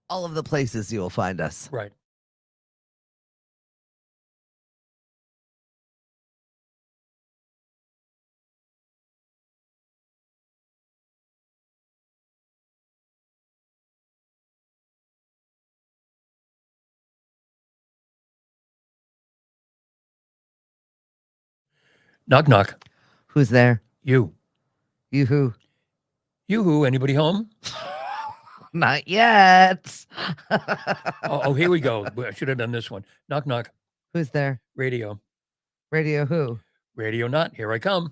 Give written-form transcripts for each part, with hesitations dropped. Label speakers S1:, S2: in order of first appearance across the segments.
S1: all of the places you will find us.
S2: Right. Knock, knock.
S1: Who's there?
S2: You.
S1: You who?
S2: You who? Anybody home?
S1: Not yet.
S2: Oh, here we go. I should have done this one. Knock, knock.
S1: Who's there?
S2: Radio.
S1: Radio who?
S2: Radio not. Here I come.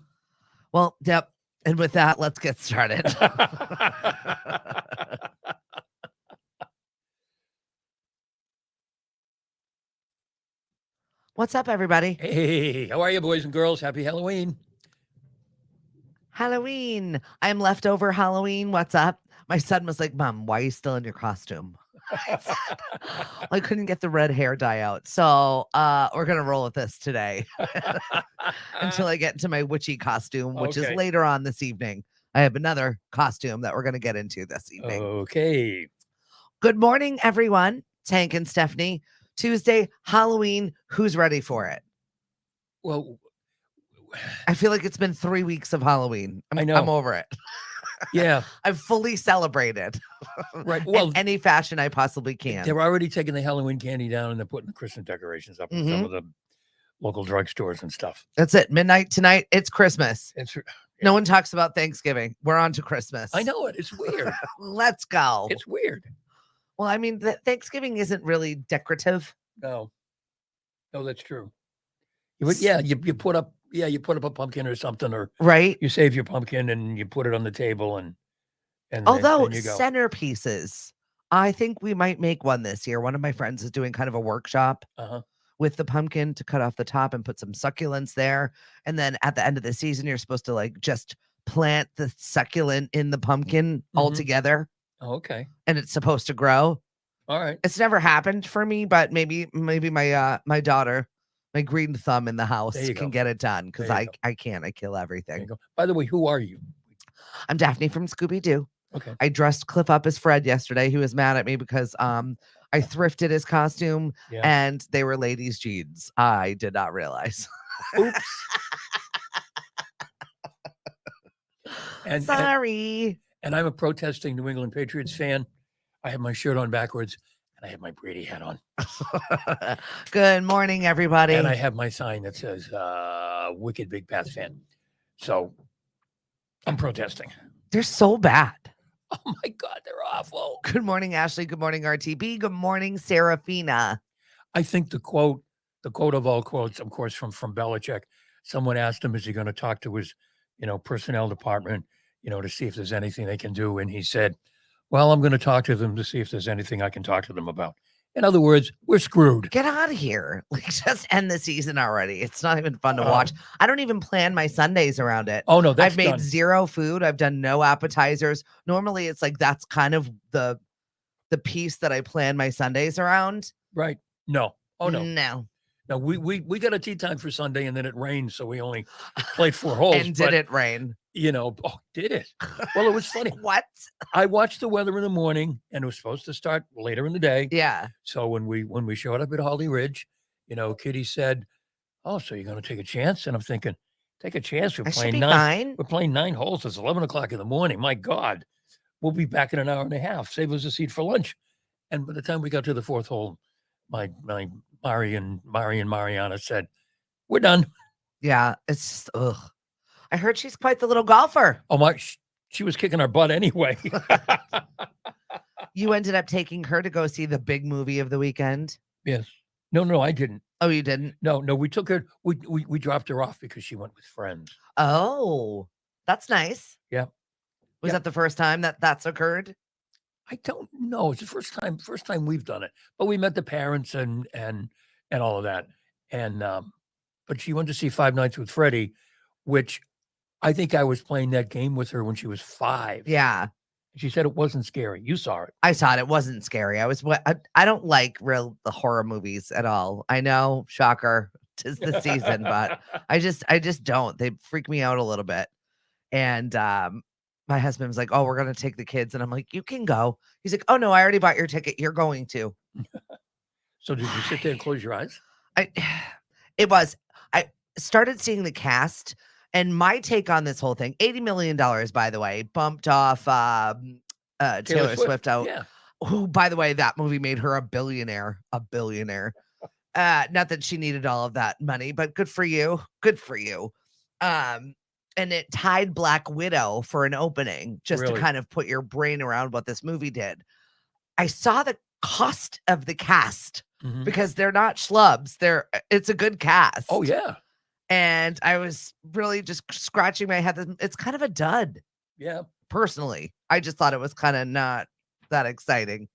S1: Well, yep. And with that, let's get started. What's up, everybody?
S2: Hey, how are you, boys and girls? Happy Halloween.
S1: Halloween. I'm leftover Halloween. What's up? My son was like, Mom, why are you still in your costume? I couldn't get the red hair dye out. So we're going to roll with this today until I get into my witchy costume, which is later on this evening. I have another costume that we're going to get into this evening.
S2: Okay.
S1: Good morning, everyone. Tank and Stephanie. Tuesday, Halloween. Who's ready for it?
S2: Well,
S1: I feel like it's been 3 weeks of Halloween.
S2: I know.
S1: I'm over it.
S2: Yeah.
S1: I've fully celebrated.
S2: Right. Well,
S1: in any fashion I possibly can.
S2: They're already taking the Halloween candy down and they're putting the Christmas decorations up in some of the local drugstores and stuff.
S1: That's it. Midnight tonight. It's Christmas.
S2: It's
S1: No one talks about Thanksgiving. We're on to Christmas.
S2: I know it. It's weird.
S1: Let's go.
S2: It's weird.
S1: Well, I mean, Thanksgiving isn't really decorative.
S2: No, that's true. You put up a pumpkin or something, or
S1: right.
S2: You save your pumpkin and you put it on the table and
S1: although
S2: then you go.
S1: Centerpieces, I think we might make one this year. One of my friends is doing kind of a workshop with the pumpkin to cut off the top and put some succulents there. And then at the end of the season, you're supposed to like just plant the succulent in the pumpkin all together.
S2: Oh, okay.
S1: And it's supposed to grow.
S2: All right.
S1: It's never happened for me, but maybe my my daughter, my green thumb in the house can get it done because I can't. I kill everything.
S2: By the way, who are you?
S1: I'm Daphne from Scooby-Doo.
S2: Okay.
S1: I dressed Cliff up as Fred yesterday. He was mad at me because I thrifted his costume and they were ladies' jeans. I did not realize.
S2: Oops.
S1: Sorry.
S2: And I'm a protesting New England Patriots fan. I have my shirt on backwards and I have my Brady hat on.
S1: Good morning, everybody.
S2: And I have my sign that says Wicked Big Pats fan. So I'm protesting.
S1: They're so bad.
S2: Oh my God, they're awful.
S1: Good morning, Ashley. Good morning, RTB. Good morning, Serafina.
S2: I think the quote of all quotes, of course, from Belichick. Someone asked him, is he going to talk to his, personnel department, to see if there's anything they can do? And he said, well, I'm going to talk to them to see if there's anything I can talk to them about. In other words, we're screwed.
S1: Get out of here. Like, just end the season already. It's not even fun to watch. I don't even plan my Sundays around it.
S2: Oh, no,
S1: I've made zero food. I've done no appetizers. Normally, it's like that's kind of the piece that I plan my Sundays around.
S2: Right. No. Oh, no.
S1: No.
S2: No, we got a tea time for Sunday and then it rained. So we only played 4 holes.
S1: And did it rain?
S2: Did it? Well, it was funny.
S1: What?
S2: I watched the weather in the morning and it was supposed to start later in the day.
S1: Yeah.
S2: So when we showed up at Holly Ridge, Kitty said, oh, so you're going to take a chance? And I'm thinking, take a chance. We're playing 9 holes. It's 11 o'clock in the morning. My God, we'll be back in an hour and a half. Save us a seat for lunch. And by the time we got to the 4th hole, my Mari and Mariana said, we're done.
S1: Yeah. It's just, ugh. I heard she's quite the little golfer.
S2: Oh my, she was kicking our butt anyway.
S1: You ended up taking her to go see the big movie of the weekend?
S2: Yes. No, I didn't.
S1: Oh, you didn't?
S2: No, we took her. We dropped her off because she went with friends.
S1: Oh, that's nice.
S2: Yeah.
S1: Was that the first time that's occurred?
S2: I don't know. It's the first time we've done it. But we met the parents and all of that. And but she went to see Five Nights with Freddy, which I think I was playing that game with her when she was 5.
S1: Yeah.
S2: She said it wasn't scary. You saw it.
S1: I saw it. It wasn't scary. I don't like the horror movies at all. I know, shocker, 'tis the season, but I just don't. They freak me out a little bit. And my husband was like, "Oh, we're gonna take the kids," and I'm like, "You can go." He's like, "Oh no, I already bought your ticket. You're going to."
S2: So did you sit there and close your eyes?
S1: I it was. I started seeing the cast, and my take on this whole thing, $80 million, by the way, bumped off Taylor Swift out.
S2: Yeah.
S1: Who, by the way, that movie made her a billionaire. A billionaire. Not that she needed all of that money, but good for you. Good for you. Um, and it tied Black Widow for an opening, just to kind of put your brain around what this movie did. I saw the cost of the cast because they're not schlubs. It's a good cast.
S2: Oh yeah.
S1: And I was really just scratching my head. It's kind of a dud.
S2: Yeah.
S1: Personally, I just thought it was kind of not that exciting.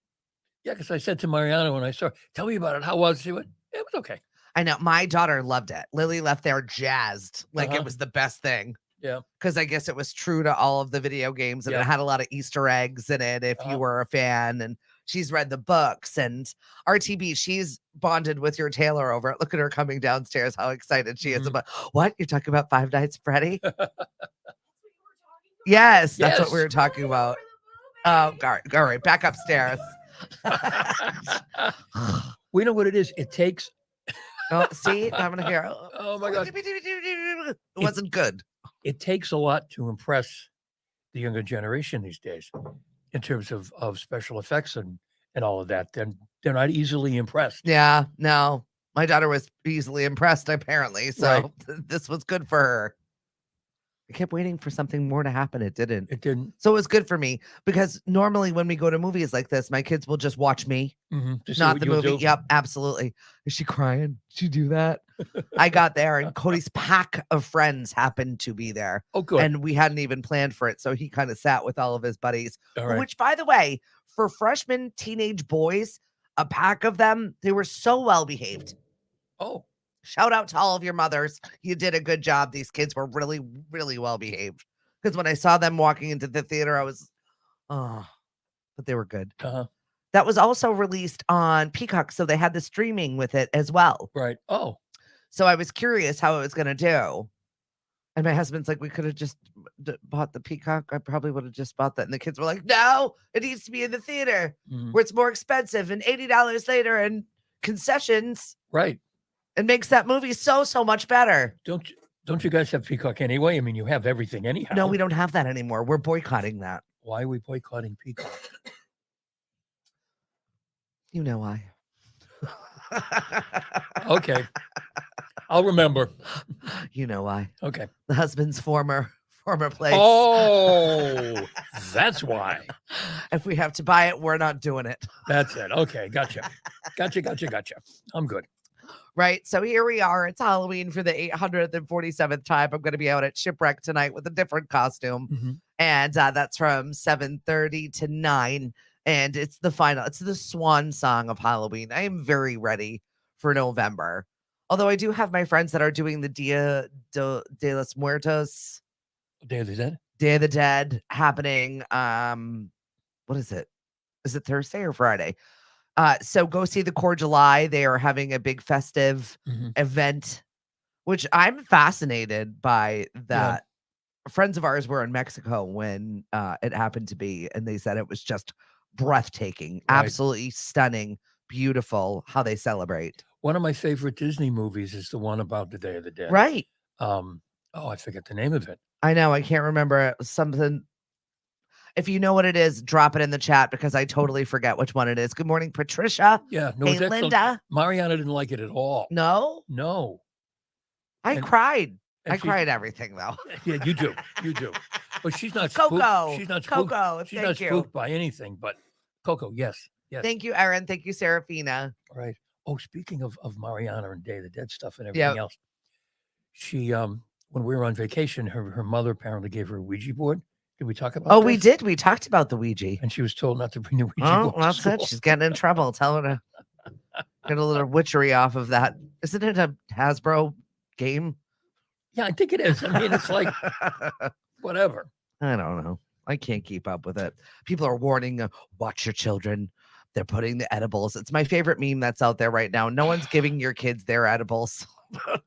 S2: Yeah, because I said to Mariana when I saw her, "Tell me about it. How was it?" She went, "It was okay."
S1: I know. My daughter loved it. Lily left there jazzed. Like it was the best thing.
S2: Yeah.
S1: Because I guess it was true to all of the video games, and it had a lot of Easter eggs in it if you were a fan. And she's read the books. And RTB, she's bonded with your Taylor over it. Look at her coming downstairs, how excited she is about what? You're talking about Five Nights at Freddy? Yes, that's what we were talking about. Oh, all right, back upstairs.
S2: We know what it is. It takes.
S1: Oh, see, I'm gonna hear.
S2: Oh my God,
S1: it wasn't good.
S2: It takes a lot to impress the younger generation these days, in terms of special effects and all of that. Then they're not easily impressed.
S1: Yeah, no, my daughter was easily impressed apparently, so this was good for her. I kept waiting for something more to happen. It didn't.
S2: It didn't.
S1: So it was good for me because normally when we go to movies like this, my kids will just watch me, not the movie. Yep, absolutely. Is she crying? Did you do that? I got there and Cody's pack of friends happened to be there.
S2: Oh, good.
S1: And we hadn't even planned for it. So he kind of sat with all of his buddies,
S2: right.
S1: Which, by the way, for freshman teenage boys, a pack of them, they were so well behaved.
S2: Oh.
S1: Shout out to all of your mothers. You did a good job. These kids were really, really well behaved. Because when I saw them walking into the theater, I was, but they were good. That was also released on Peacock, so they had the streaming with it as well.
S2: Right. Oh.
S1: So I was curious how it was going to do. And my husband's like, we could have just bought the Peacock. I probably would have just bought that. And the kids were like, no, it needs to be in the theater where it's more expensive and $80 later and concessions.
S2: Right.
S1: It makes that movie so much better.
S2: Don't you guys have Peacock anyway? I mean, you have everything anyhow.
S1: No, we don't have that anymore. We're boycotting that.
S2: Why are we boycotting Peacock?
S1: You know why.
S2: Okay. I'll remember.
S1: You know why.
S2: Okay.
S1: The husband's former place.
S2: Oh, that's why.
S1: If we have to buy it, we're not doing it.
S2: That's it. Okay. Gotcha. I'm good.
S1: Right. So here we are. It's Halloween for the 847th time. I'm going to be out at Shipwreck tonight with a different costume. And that's from 7:30 to 9. And it's the final. It's the swan song of Halloween. I am very ready for November. Although I do have my friends that are doing the Dia de los Muertos.
S2: Day of the Dead?
S1: Day of the Dead happening. What is it? Is it Thursday or Friday? So go see the Core July. They are having a big festive event, which I'm fascinated by that. Yeah. Friends of ours were in Mexico when it happened to be, and they said it was just breathtaking, absolutely stunning, beautiful how they celebrate.
S2: One of my favorite Disney movies is the one about the Day of the Dead.
S1: Right.
S2: I forget the name of it.
S1: I know. I can't remember something. If you know what it is, drop it in the chat because I totally forget which one it is. Good morning, Patricia.
S2: Yeah. No,
S1: hey, Linda.
S2: Mariana didn't like it at all.
S1: No?
S2: No.
S1: I cried. I cried everything, though.
S2: Yeah, you do. You do. But she's not
S1: Coco.
S2: Spooked. She's not spooked.
S1: Coco,
S2: she's not spooked by anything, but Coco, yes. Yes.
S1: Thank you, Erin. Thank you, Serafina.
S2: Right. Oh, speaking of Mariana and Day of the Dead stuff and everything else, she, when we were on vacation, her mother apparently gave her a Ouija board. Did we talk about this?
S1: We did. We talked about the Ouija.
S2: And she was told not to bring the Ouija board.
S1: Oh, that's it. She's getting in trouble. Tell her to get a little witchery off of that. Isn't it a Hasbro game?
S2: Yeah, I think it is. I mean, it's like, whatever.
S1: I don't know. I can't keep up with it. People are warning, watch your children. They're putting the edibles. It's my favorite meme that's out there right now. No one's giving your kids their edibles.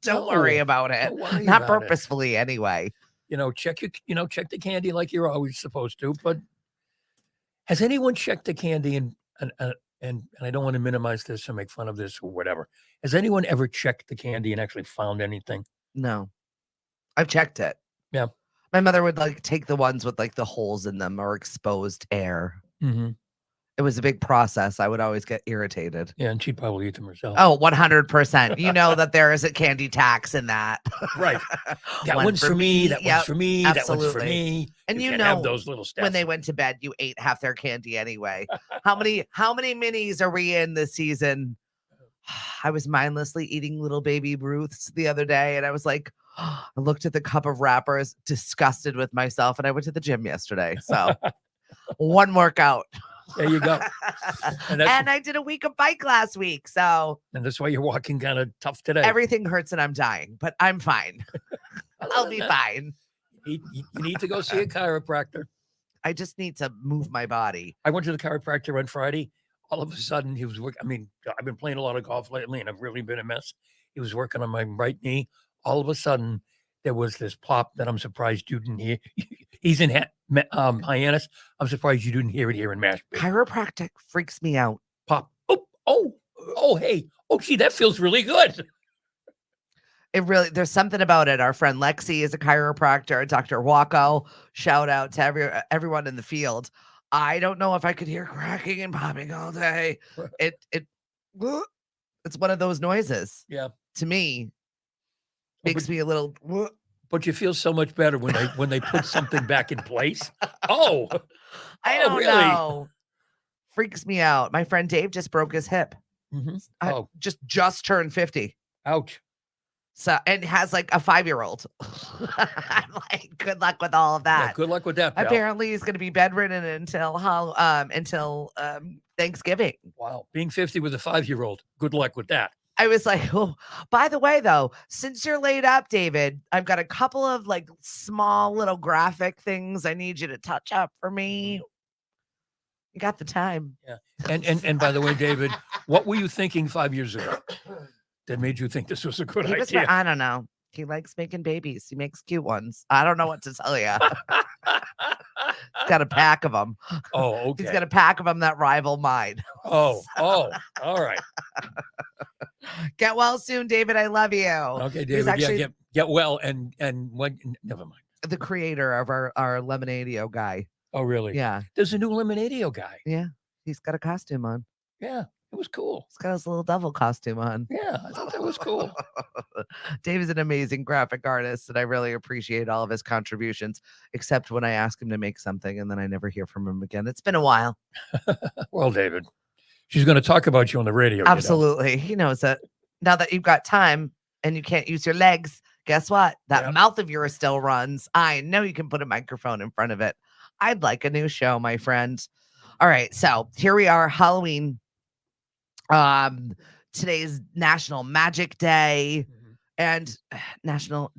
S1: Don't worry about it.
S2: Worry
S1: Not
S2: about
S1: purposefully, anyway.
S2: check check the candy like you're always supposed to. But has anyone checked the candy and I don't want to minimize this or make fun of this or whatever. Has anyone ever checked the candy and actually found anything?
S1: No, I've checked it.
S2: Yeah.
S1: My mother would take the ones with the holes in them or exposed air.
S2: Mm-hmm.
S1: It was a big process. I would always get irritated.
S2: Yeah, and she'd probably eat them herself.
S1: Oh, 100%. You know that there is a candy tax in that.
S2: Right. That one's for me. That one's for me.
S1: Absolutely.
S2: That one's for me.
S1: And you
S2: can't
S1: know,
S2: have those little steps.
S1: when they went to bed, you ate half their candy anyway. How many minis are we in this season? I was mindlessly eating little baby Ruths the other day, and I was like, I looked at the cup of wrappers, disgusted with myself, and I went to the gym yesterday. So one workout.
S2: There you go.
S1: And I did a week of bike last week. So
S2: and that's why you're walking kind of tough today.
S1: Everything hurts and I'm dying, but I'm fine. I'll be fine.
S2: You need to go see a chiropractor.
S1: I just need to move my body.
S2: I went to the chiropractor on Friday. All of a sudden, he was working. I mean, I've been playing a lot of golf lately, and I've really been a mess. He was working on my right knee. All of a sudden, there was this pop that I'm surprised you didn't hear. He's in Hyannis. I'm surprised you didn't hear it here in Mashpee.
S1: Chiropractic freaks me out.
S2: Pop. Oh, hey. Oh, gee, that feels really good.
S1: There's something about it. Our friend Lexi is a chiropractor. Dr. Wacko, shout out to everyone in the field. I don't know if I could hear cracking and popping all day. It's one of those noises.
S2: Yeah.
S1: To me, makes me a little.
S2: But you feel so much better when they put something back in place. Oh,
S1: I don't
S2: really?
S1: know. Freaks me out. My friend Dave just broke his hip.
S2: Mm-hmm.
S1: Just turned 50.
S2: Ouch.
S1: So, and has like a 5-year-old. I'm like, good luck with all of that.
S2: Yeah, good luck with that, pal.
S1: Apparently, he's going to be bedridden until Thanksgiving.
S2: Wow, being 50 with a 5-year-old. Good luck with that.
S1: I was like, oh, by the way, though, since you're laid up, David, I've got a couple of small little graphic things I need you to touch up for me. You got the time.
S2: Yeah. And by the way, David, what were you thinking 5 years ago that made you think this was a good idea?
S1: I don't know. He likes making babies. He makes cute ones. I don't know what to tell you. He's got a pack of them.
S2: Oh, okay.
S1: He's got a pack of them that rival mine.
S2: Oh, all right.
S1: Get well soon, David. I love you.
S2: Okay, David. Actually, get well. And when? Never mind.
S1: The creator of our Lemonadio guy.
S2: Oh, really?
S1: Yeah.
S2: There's a new Lemonadio guy.
S1: Yeah. He's got a costume on.
S2: Yeah. It was cool.
S1: He's got his little devil costume on.
S2: Yeah, I thought that was cool.
S1: Dave is an amazing graphic artist, and I really appreciate all of his contributions, except when I ask him to make something, and then I never hear from him again. It's been a while.
S2: Well, David, she's going to talk about you on the radio.
S1: Absolutely. He knows it. Now that you've got time and you can't use your legs, guess what? That mouth of yours still runs. I know you can put a microphone in front of it. I'd like a new show, my friend. All right, so here we are, Halloween. Today's National Magic Day and National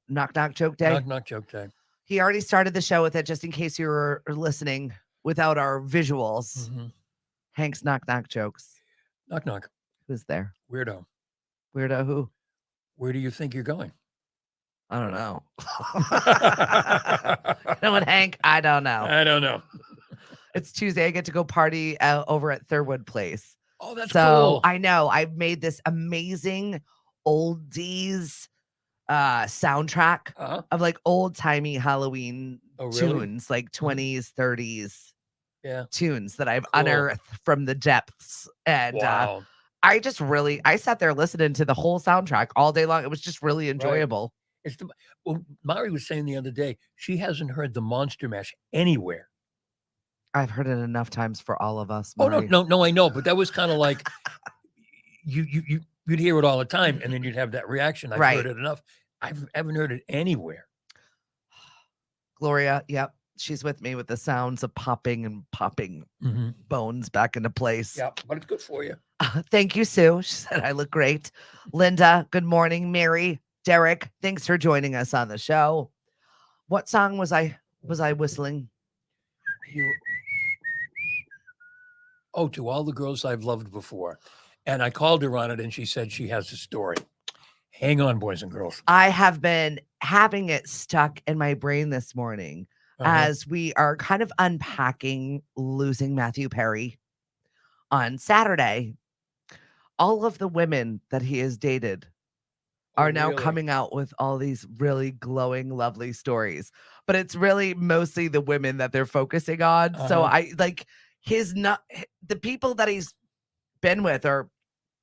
S1: Knock Knock Joke Day.
S2: Knock Knock Joke Day.
S1: He already started the show with it, just in case you were listening without our visuals. Hank's Knock Knock jokes.
S2: Knock Knock.
S1: Who's there?
S2: Weirdo.
S1: Weirdo who?
S2: Where do you think you're going?
S1: I don't know. You know what, Hank? I don't know. It's Tuesday. I get to go party over at Thurwood Place.
S2: Oh, that's
S1: cool.
S2: cool.
S1: I know. I've made this amazing oldies soundtrack of old-timey Halloween tunes, like 20s, 30s tunes that I've unearthed from the depths. And I sat there listening to the whole soundtrack all day long. It was just really enjoyable.
S2: Right. Mari was saying the other day, she hasn't heard the Monster Mash anywhere.
S1: I've heard it enough times for all of us.
S2: Mari. Oh, no, I know. But that was kind of like you'd hear it all the time, and then you'd have that reaction. I've heard it enough. I haven't heard it anywhere.
S1: Gloria, yep. She's with me with the sounds of popping and popping bones back into place.
S2: Yeah, but it's good for you.
S1: Thank you, Sue. She said I look great. Linda, good morning. Mary, Derek, thanks for joining us on the show. What song was I whistling?
S2: To all the girls I've loved before. And I called her on it, and she said she has a story. Hang on, boys and girls.
S1: I have been having it stuck in my brain this morning as we are kind of unpacking losing Matthew Perry on Saturday. All of the women that he has dated are now coming out with all these really glowing, lovely stories. But it's really mostly the women that they're focusing on. So I like the people that he's been with are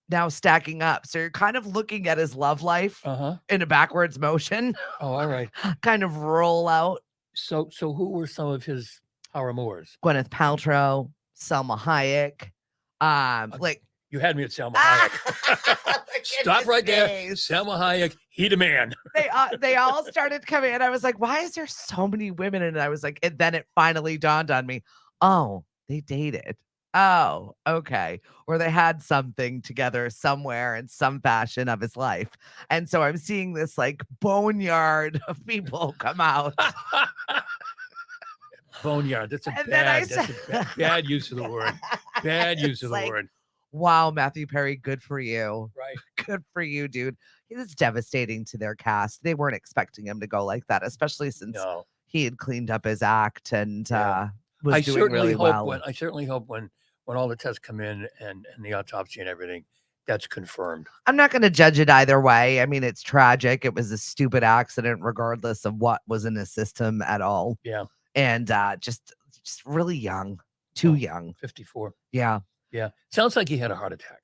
S1: now stacking up. So you're kind of looking at his love life in a backwards motion.
S2: Oh, all right.
S1: Kind of roll out.
S2: So who were some of his paramours?
S1: Gwyneth Paltrow, Selma Hayek.
S2: You had me at Selma Hayek. Stop right there. Selma Hayek, he the man.
S1: They all started coming in. I was like, why is there so many women? And I was like, and then it finally dawned on me. Oh, they dated. Oh, okay. Or they had something together somewhere in some fashion of his life. And so I'm seeing this like boneyard of people come out.
S2: Boneyard. That's a bad use of the word. Bad use of the word.
S1: Wow, Matthew Perry, good for you.
S2: Right.
S1: Good for you, dude. It's devastating to their cast. They weren't expecting him to go like that, especially since he had cleaned up his act and was doing really well.
S2: I certainly hope when all the tests come in and the autopsy and everything, that's confirmed.
S1: I'm not going to judge it either way. I mean, it's tragic. It was a stupid accident, regardless of what was in his system at all.
S2: Yeah.
S1: And just really young, too young.
S2: 54.
S1: Yeah.
S2: Yeah. Sounds like he had a heart attack.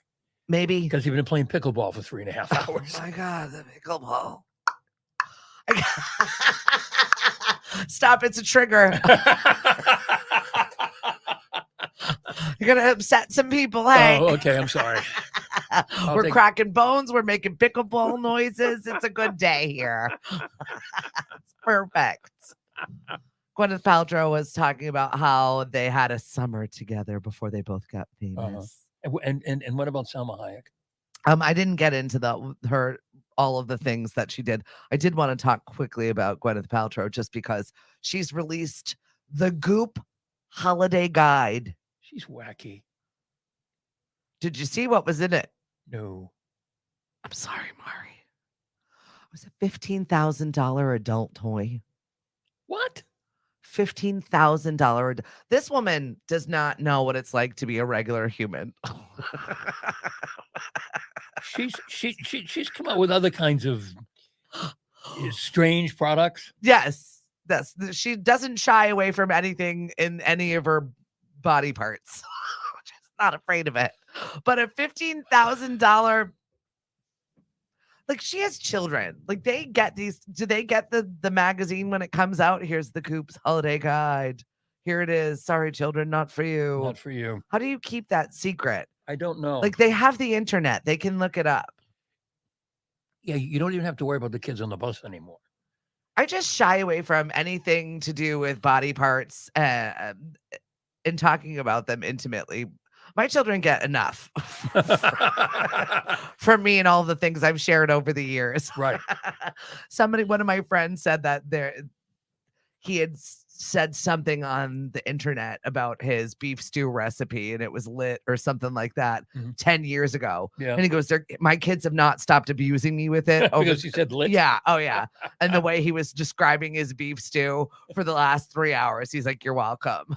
S1: Maybe.
S2: Because he'd been playing pickleball for 3.5 hours.
S1: Oh my God, the pickleball. Stop, it's a trigger. You're going to upset some people, hey?
S2: Oh, okay, I'm sorry.
S1: We're cracking bones. We're making pickleball noises. It's a good day here. It's perfect. Gwyneth Paltrow was talking about how they had a summer together before they both got famous.
S2: And what about Selma Hayek?
S1: I didn't get into all of the things that she did. I did want to talk quickly about Gwyneth Paltrow just because she's released the Goop Holiday Guide.
S2: She's wacky.
S1: Did you see what was in it?
S2: No.
S1: I'm sorry, Mari. It was a $15,000 adult toy.
S2: What?
S1: $15,000. This woman does not know what it's like to be a regular human.
S2: She's come out with other kinds of strange products.
S1: Yes. She doesn't shy away from anything in any of her body parts. She's not afraid of it. But a $15,000, like, she has children. Like, they get these. Do they get the magazine when it comes out? Here's the Goop's Holiday Guide. Here it is. Sorry, children, not for you.
S2: Not for you.
S1: How do you keep that secret?
S2: I don't know.
S1: Like, they have the internet. They can look it up.
S2: Yeah, you don't even have to worry about the kids on the bus anymore.
S1: I just shy away from anything to do with body parts and talking about them intimately. My children get enough from me and all the things I've shared over the years.
S2: Right.
S1: One of my friends said that he had said something on the internet about his beef stew recipe and it was lit or something like that 10 years ago.
S2: Yeah.
S1: And he goes, my kids have not stopped abusing me with it.
S2: Because he said lit?
S1: Yeah. Oh, yeah. And the way he was describing his beef stew for the last 3 hours, he's like, you're welcome.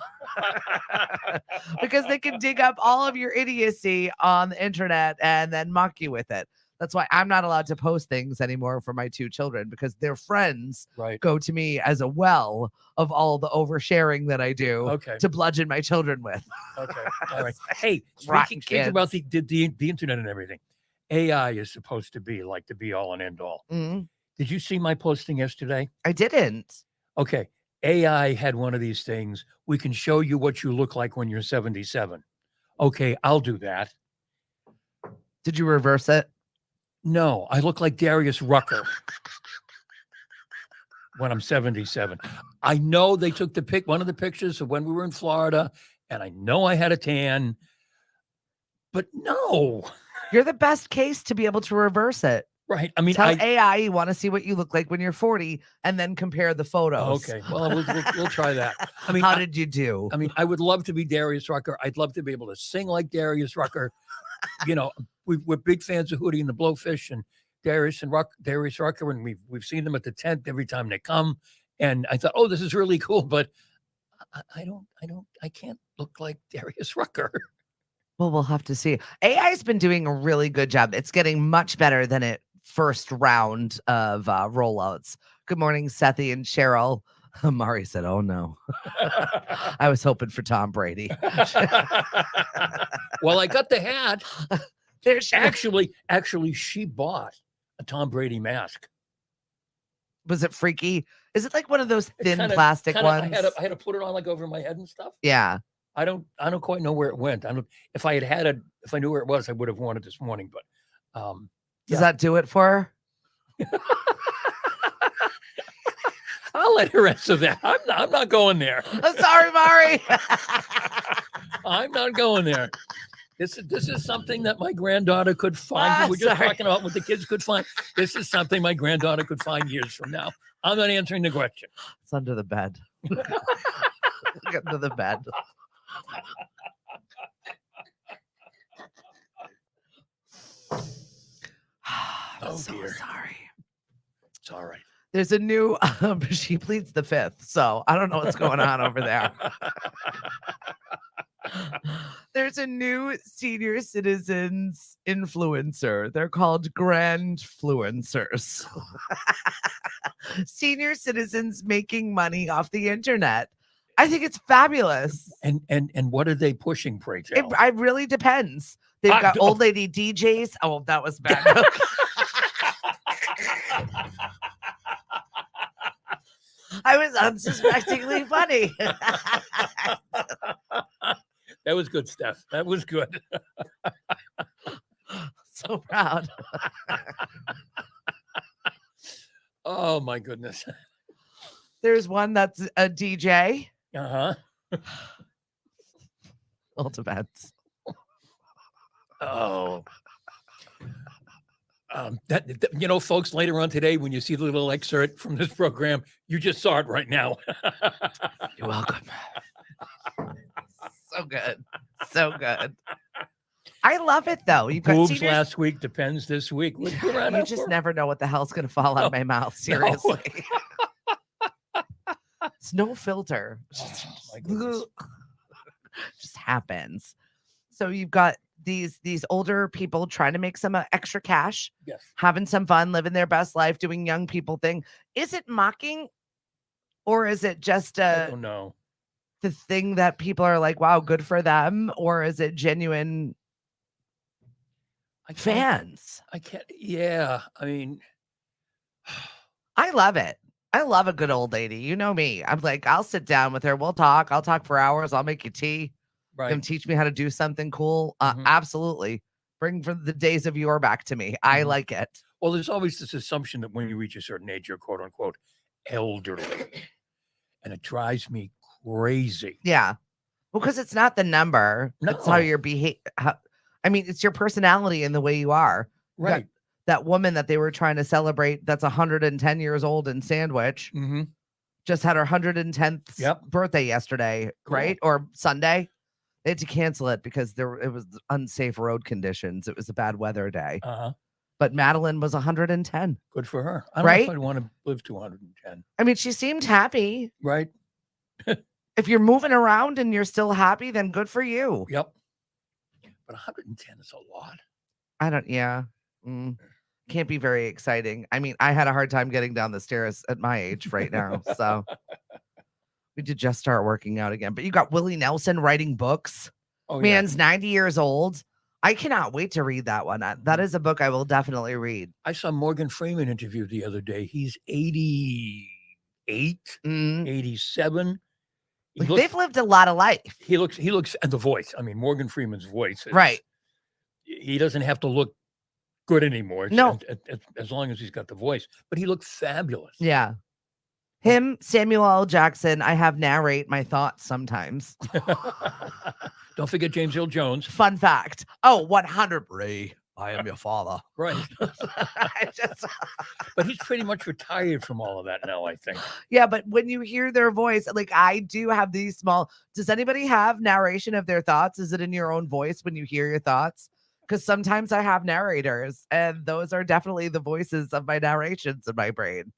S1: Because they can dig up all of your idiocy on the internet and then mock you with it. That's why I'm not allowed to post things anymore for my 2 children because their friends go to me as a well of all the oversharing that I do to bludgeon my children with.
S2: Okay. All right. Hey, speaking about the internet and everything, AI is supposed to be like the be all and end all.
S1: Mm-hmm.
S2: Did you see my posting yesterday?
S1: I didn't.
S2: Okay. AI had one of these things. We can show you what you look like when you're 77. Okay, I'll do that.
S1: Did you reverse it?
S2: No, I look like Darius Rucker when I'm 77. I know they took one of the pictures of when we were in Florida, and I know I had a tan, but no.
S1: You're the best case to be able to reverse it.
S2: Right. I mean,
S1: tell AI you want to see what you look like when you're 40 and then compare the photos.
S2: Okay. Well, we'll try that. I mean,
S1: how did you do?
S2: I mean, I would love to be Darius Rucker. I'd love to be able to sing like Darius Rucker. You know, we're big fans of Hootie and the Blowfish, and Darius Rucker, and we've seen them at the tent every time they come. And I thought, oh, this is really cool, but I can't look like Darius Rucker.
S1: Well, we'll have to see. AI has been doing a really good job. It's getting much better than it first round of rollouts. Good morning, Sethi and Cheryl. Mari said, "Oh no, I was hoping for Tom Brady."
S2: Well, I got the hat. There's actually, she bought a Tom Brady mask.
S1: Was it freaky? Is it like one of those thin plastic ones?
S2: I had to put it on like over my head and stuff.
S1: Yeah.
S2: I don't quite know where it went. If I knew where it was, I would have worn it this morning. But
S1: does that do it for her?
S2: I'll let her answer that. I'm not going there.
S1: I'm sorry, Mari.
S2: I'm not going there. This is something that my granddaughter could find. We're just talking about what the kids could find. This is something my granddaughter could find years from now. I'm not answering the question.
S1: It's under the bed. Get under the bed.
S2: Oh
S1: so
S2: dear.
S1: Sorry.
S2: It's all right.
S1: There's a new she pleads the fifth, so I don't know what's going on over there. There's a new senior citizens influencer. They're called grandfluencers. Senior citizens making money off the internet. I think it's fabulous.
S2: And what are they pushing, pray tell?
S1: It really depends. They've got old lady DJs. Oh, that was bad. I was unsuspectingly funny.
S2: That was good, Steph. That was good.
S1: So proud.
S2: Oh, my goodness.
S1: There's one that's a DJ.
S2: Uh-huh.
S1: All depends.
S2: Oh. Folks, later on today, when you see the little excerpt from this program, you just saw it right now.
S1: You're welcome. So good. So good. I love it, though. You've got
S2: boobs last week, depends this week.
S1: You just never know what the hell's going to fall out of my mouth. Seriously. It's no filter. Just happens. So you've got these older people trying to make some extra cash,
S2: yes,
S1: having some fun, living their best life, doing young people thing. Is it mocking, or is it just
S2: I don't know,
S1: the thing that people are like, wow, good for them, or is it genuine fans?
S2: I can't. Yeah, I mean,
S1: I love it. I love a good old lady. You know me. I'm like, I'll sit down with her. We'll talk. I'll talk for hours. I'll make you tea.
S2: Right.
S1: Come teach me how to do something cool. Absolutely. Bring for the days of yore back to me. I like it.
S2: Well, there's always this assumption that when you reach a certain age, you're quote unquote elderly. And it drives me crazy.
S1: Yeah. Well, because it's not the number.
S2: No.
S1: It's how you're it's your personality and the way you are.
S2: Right.
S1: That woman that they were trying to celebrate that's 110 years old in Sandwich just had her 110th birthday yesterday, right? Or Sunday. They had to cancel it because it was unsafe road conditions. It was a bad weather day. But Madeline was 110.
S2: Good for her. I don't know if I'd want to live to 110.
S1: I mean, she seemed happy.
S2: Right.
S1: If you're moving around and you're still happy, then good for you.
S2: Yep. But 110 is a lot.
S1: Can't be very exciting. I mean, I had a hard time getting down the stairs at my age right now. So we did just start working out again. But you got Willie Nelson writing books. Oh, man's 90 years old. I cannot wait to read that one. That is a book I will definitely read.
S2: I saw Morgan Freeman interview the other day. He's 88, 87.
S1: They've lived a lot of life.
S2: He looks, and the voice. I mean, Morgan Freeman's voice.
S1: Right.
S2: He doesn't have to look good anymore.
S1: No.
S2: As long as he's got the voice. But he looked fabulous.
S1: Yeah. Him, Samuel L. Jackson, I have narrate my thoughts sometimes.
S2: Don't forget James Earl Jones.
S1: Fun fact. Oh, 100. Ray, I am your father.
S2: Right. But he's pretty much retired from all of that now, I think.
S1: Yeah, but when you hear their voice, like I do have these small. Does anybody have narration of their thoughts? Is it in your own voice when you hear your thoughts? because sometimes I have narrators, and those are definitely the voices of my narrations in my brain.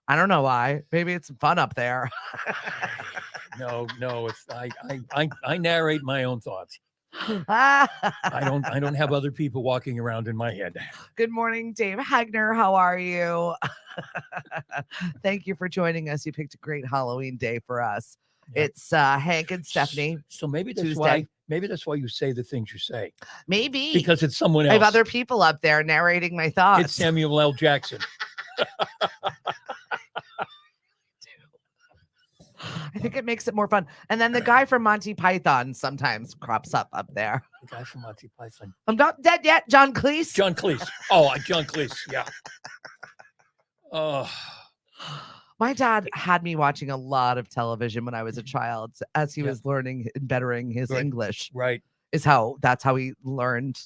S1: I don't know why. Maybe it's fun up there.
S2: No, it's I narrate my own thoughts. I don't have other people walking around in my head.
S1: Good morning, Dave Hagner. How are you? Thank you for joining us. You picked a great Halloween day for us. Yep. It's Hank and Stephanie.
S2: So maybe that's Tuesday. Maybe that's why you say the things you say.
S1: Maybe
S2: because it's someone else.
S1: I have other people up there narrating my thoughts.
S2: It's Samuel L. Jackson.
S1: I think it makes it more fun. And then the guy from Monty Python sometimes crops up there.
S2: The guy from Monty Python.
S1: I'm not dead yet. John Cleese.
S2: John Cleese. Oh, John Cleese. Yeah. Oh.
S1: My dad had me watching a lot of television when I was a child as he was learning and bettering his English.
S2: Right.
S1: That's how he learned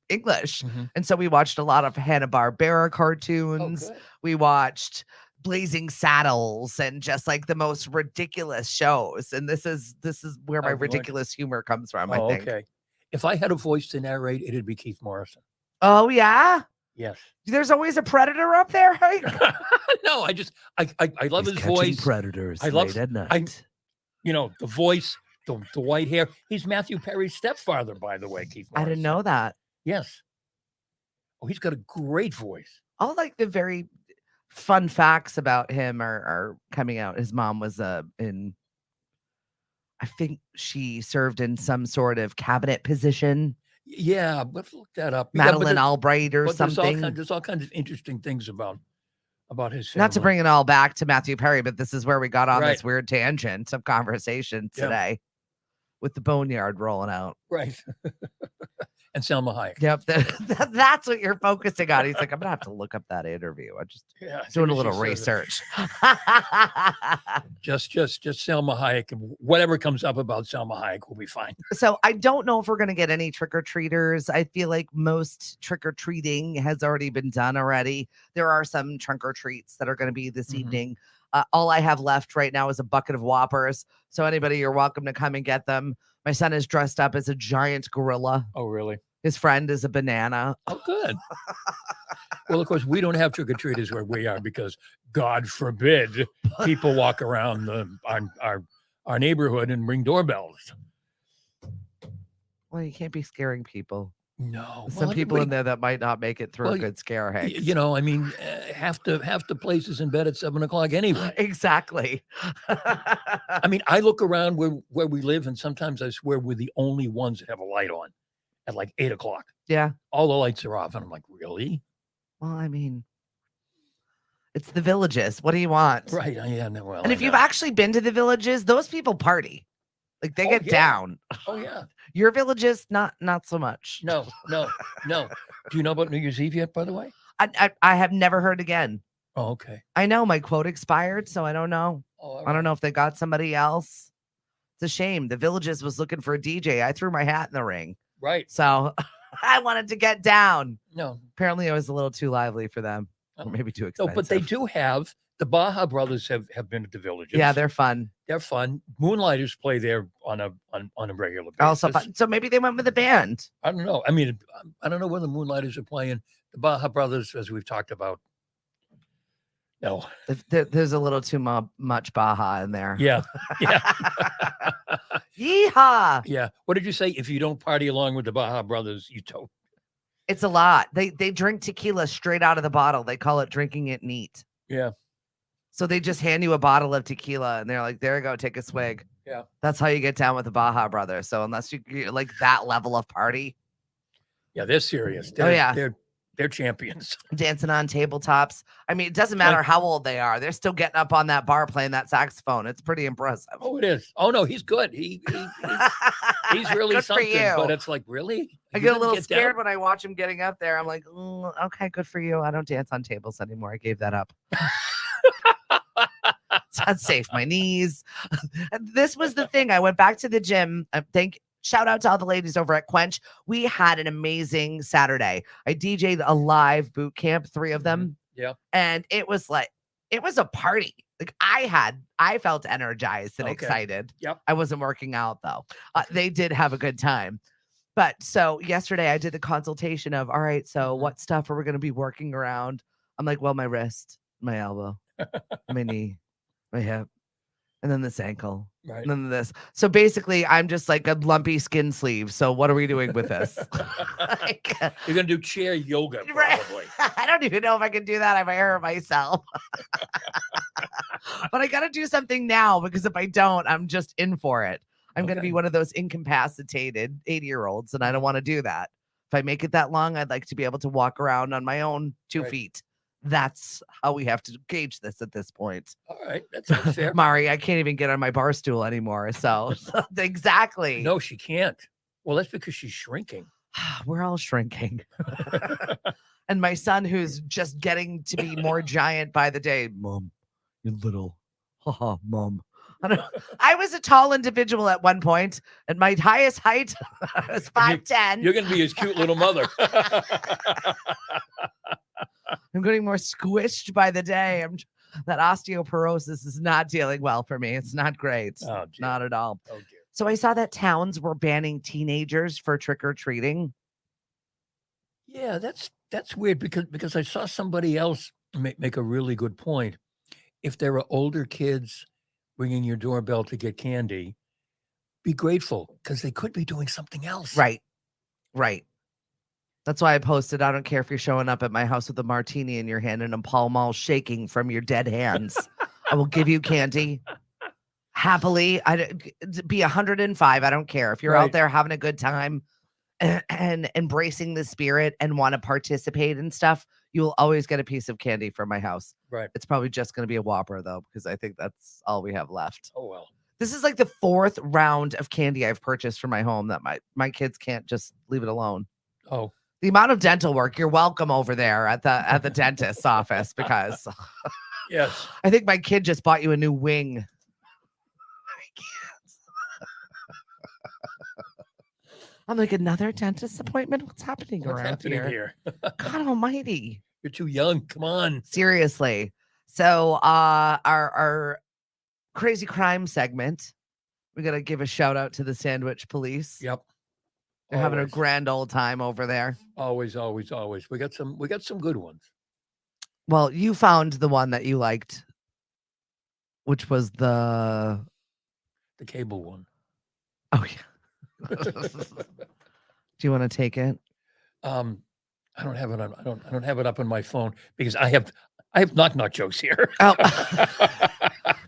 S1: English. Mm-hmm. And so we watched a lot of Hanna-Barbera cartoons. Oh, we watched Blazing Saddles and just like the most ridiculous shows. And this is where my ridiculous humor comes from, I think. Okay.
S2: If I had a voice to narrate, it'd be Keith Morrison.
S1: Oh, yeah?
S2: Yes.
S1: There's always a predator up there, right?
S2: No, I love his voice.
S1: Predators
S2: I love
S1: late at night.
S2: The voice, the white hair. He's Matthew Perry's stepfather, by the way, Keith Morrison.
S1: I didn't know that.
S2: Yes. Oh, he's got a great voice.
S1: All like the very fun facts about him are coming out. His mom was I think she served in some sort of cabinet position.
S2: Yeah, let's look that up.
S1: Madeline Albright or something.
S2: There's all kinds of interesting things about his family.
S1: Not to bring it all back to Matthew Perry, but this is where we got on this weird tangent of conversation today with the boneyard rolling out.
S2: Right. And Selma Hayek.
S1: Yep. That's what you're focusing on. He's like, I'm going to have to look up that interview. I'm just doing a little research.
S2: just Selma Hayek. And whatever comes up about Selma Hayek will be fine.
S1: So I don't know if we're going to get any trick-or-treaters. I feel like most trick-or-treating has already been done already. There are some trunk-or-treats that are going to be this evening. All I have left right now is a bucket of Whoppers. So anybody, you're welcome to come and get them. My son is dressed up as a giant gorilla.
S2: Oh, really?
S1: His friend is a banana.
S2: Oh, good. Well, of course, we don't have trick-or-treaters where we are because, God forbid, people walk around our neighborhood and ring doorbells.
S1: Well, you can't be scaring people.
S2: No.
S1: Some people in there that might not make it through a good scare, Hank.
S2: I mean, half the place is in bed at 7:00 anyway.
S1: Exactly.
S2: I mean, I look around where we live, and sometimes I swear we're the only ones that have a light on at like 8:00.
S1: Yeah.
S2: All the lights are off, and I'm like, really?
S1: Well, I mean, it's the Villages. What do you want?
S2: Right. Yeah. Well,
S1: and if you've actually been to the Villages, those people party. Like they get down.
S2: Oh yeah.
S1: Your Villages, not so much.
S2: No. Do you know about New Year's Eve yet, by the way?
S1: I have never heard again.
S2: Oh, okay.
S1: I know my quote expired, so I don't know. Oh, right. I don't know if they got somebody else. It's a shame. The Villages was looking for a DJ. I threw my hat in the ring.
S2: Right.
S1: So I wanted to get down.
S2: No.
S1: Apparently I was a little too lively for them. Or maybe too expensive.
S2: No, but they do have. The Baja Brothers have been at the Villages.
S1: Yeah, they're fun.
S2: They're fun. Moonlighters play there on a regular basis.
S1: Also fun. So maybe they went with a band.
S2: I don't know. I mean, I don't know where the Moonlighters are playing. The Baja Brothers, as we've talked about. No.
S1: There's a little too much Baja in there.
S2: Yeah.
S1: Yeehaw.
S2: Yeah. What did you say? If you don't party along with the Baja Brothers, you don't.
S1: It's a lot. They drink tequila straight out of the bottle. They call it drinking it neat.
S2: Yeah.
S1: So they just hand you a bottle of tequila and they're like, there you go, take a swig.
S2: Yeah.
S1: That's how you get down with the Baja Brothers. So unless you're like that level of party.
S2: Yeah, they're serious. They're champions.
S1: Dancing on tabletops. I mean, it doesn't matter how old they are. They're still getting up on that bar playing that saxophone. It's pretty impressive.
S2: Oh, it is. Oh, no, he's good. He's really
S1: good
S2: something.
S1: For you.
S2: But it's like, really?
S1: I get a little scared when I watch him getting up there. I'm like, okay, good for you. I don't dance on tables anymore. I gave that up. It's unsafe. My knees. This was the thing. I went back to the gym. Shout out to all the ladies over at Quench. We had an amazing Saturday. I DJ'd a live boot camp, 3 of them.
S2: Yeah.
S1: And it was a party. Like I felt energized and excited.
S2: Yep.
S1: I wasn't working out though. They did have a good time. But so yesterday I did the consultation of, all right, so what stuff are we going to be working around? I'm like, well, my wrist, my elbow, my knee, my hip, and then this ankle,
S2: Right.
S1: and then this. So basically, I'm just like a lumpy skin sleeve. So what are we doing with this? Like,
S2: You're going to do chair yoga,
S1: right.
S2: probably.
S1: I don't even know if I can do that. I might hurt myself. But I got to do something now because if I don't, I'm just in for it. I'm going to be one of those incapacitated 80-year-olds, and I don't want to do that. If I make it that long, I'd like to be able to walk around on my own 2 feet. That's how we have to gauge this at this point.
S2: All right. That's fair.
S1: Mari, I can't even get on my bar stool anymore. So exactly.
S2: No, she can't. Well, that's because she's shrinking.
S1: We're all shrinking. And my son, who's just getting to be more giant by the day, Mom, you're little. Haha, Mom. I was a tall individual at one point, and my highest height was 5'10".
S2: You're going to be his cute little mother.
S1: I'm getting more squished by the day. That osteoporosis is not dealing well for me. It's not great.
S2: Oh,
S1: not at all.
S2: Oh, dear.
S1: So I saw that towns were banning teenagers for trick-or-treating.
S2: Yeah, that's weird because I saw somebody else make a really good point. If there are older kids ringing your doorbell to get candy, be grateful because they could be doing something else.
S1: Right. That's why I posted, I don't care if you're showing up at my house with a martini in your hand and a Pall Mall shaking from your dead hands. I will give you candy. Happily. Be 105. I don't care. If you're out there having a good time and embracing the spirit and want to participate in stuff, you will always get a piece of candy from my house.
S2: Right.
S1: It's probably just going to be a Whopper, though, because I think that's all we have left.
S2: Oh, well.
S1: This is like the 4th round of candy I've purchased for my home that my kids can't just leave it alone.
S2: Oh.
S1: The amount of dental work, you're welcome over there at the dentist's office because
S2: yes,
S1: I think my kid just bought you a new wing. I can't. I'm like, another dentist appointment? What's happening around here? God almighty.
S2: You're too young. Come on.
S1: Seriously. So our crazy crime segment, we got to give a shout out to the Sandwich Police.
S2: Yep.
S1: They're having a grand old time over there.
S2: Always. We got some good ones.
S1: Well, you found the one that you liked, which was the
S2: cable one.
S1: Oh yeah. Do you want to take it?
S2: I don't have it on. I don't have it up on my phone because I have knock jokes here.
S1: Oh.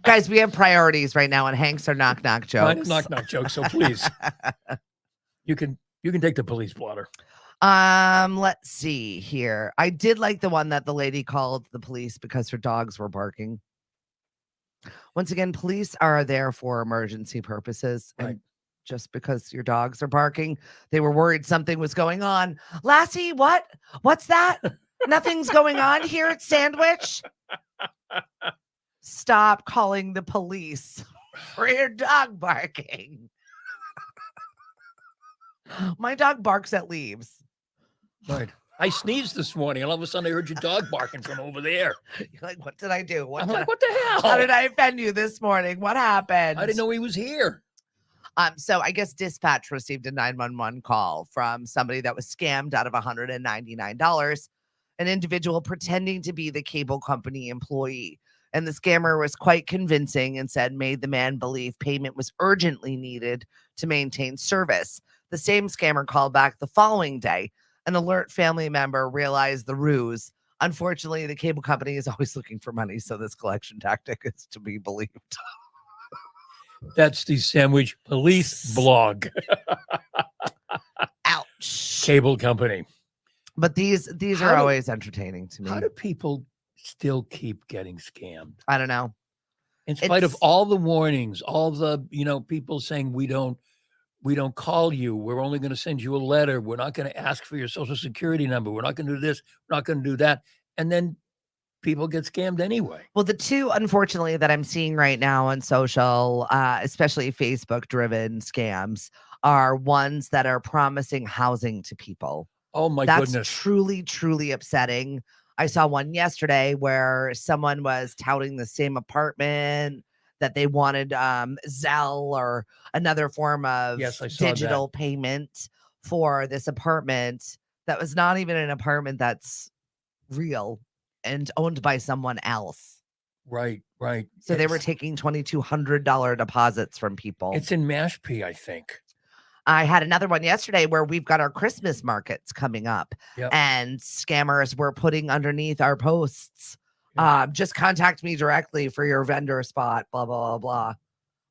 S1: Guys, we have priorities right now, and Hank's are knock jokes.
S2: Mine is knock jokes. So please, you can take the police blotter.
S1: Let's see here. I did like the one that the lady called the police because her dogs were barking. Once again, police are there for emergency purposes.
S2: Right.
S1: And just because your dogs are barking, they were worried something was going on. Lassie, what? What's that? Nothing's going on here at Sandwich. Stop calling the police for your dog barking. My dog barks at leaves.
S2: Right. I sneezed this morning, and all of a sudden I heard your dog barking from over there.
S1: You're like, what did I do?
S2: I'm like, what the hell?
S1: How did I offend you this morning? What happened?
S2: I didn't know he was here.
S1: So I guess dispatch received a 911 call from somebody that was scammed out of $199. An individual pretending to be the cable company employee. And the scammer was quite convincing and made the man believe payment was urgently needed to maintain service. The same scammer called back the following day. An alert family member realized the ruse. Unfortunately, the cable company is always looking for money, so this collection tactic is to be believed.
S2: That's the Sandwich Police blog.
S1: Ouch.
S2: Cable company.
S1: But these are always entertaining to me.
S2: How do people still keep getting scammed?
S1: I don't know.
S2: In spite of all the warnings, all the, people saying we don't call you. We're only going to send you a letter. We're not going to ask for your social security number. We're not going to do this. We're not going to do that. And then people get scammed anyway.
S1: Well, the two, unfortunately, that I'm seeing right now on social, especially Facebook-driven scams, are ones that are promising housing to people.
S2: Oh, my
S1: goodness.
S2: That's
S1: truly, truly upsetting. I saw one yesterday where someone was touting the same apartment that they wanted Zelle or another form of digital payment for this apartment that was not even an apartment that's real and owned by someone else.
S2: Right.
S1: So they were taking $2,200 deposits from people.
S2: It's in Mashpee, I think.
S1: I had another one yesterday where we've got our Christmas markets coming up, and scammers were putting underneath our posts, just contact me directly for your vendor spot, blah, blah, blah, blah.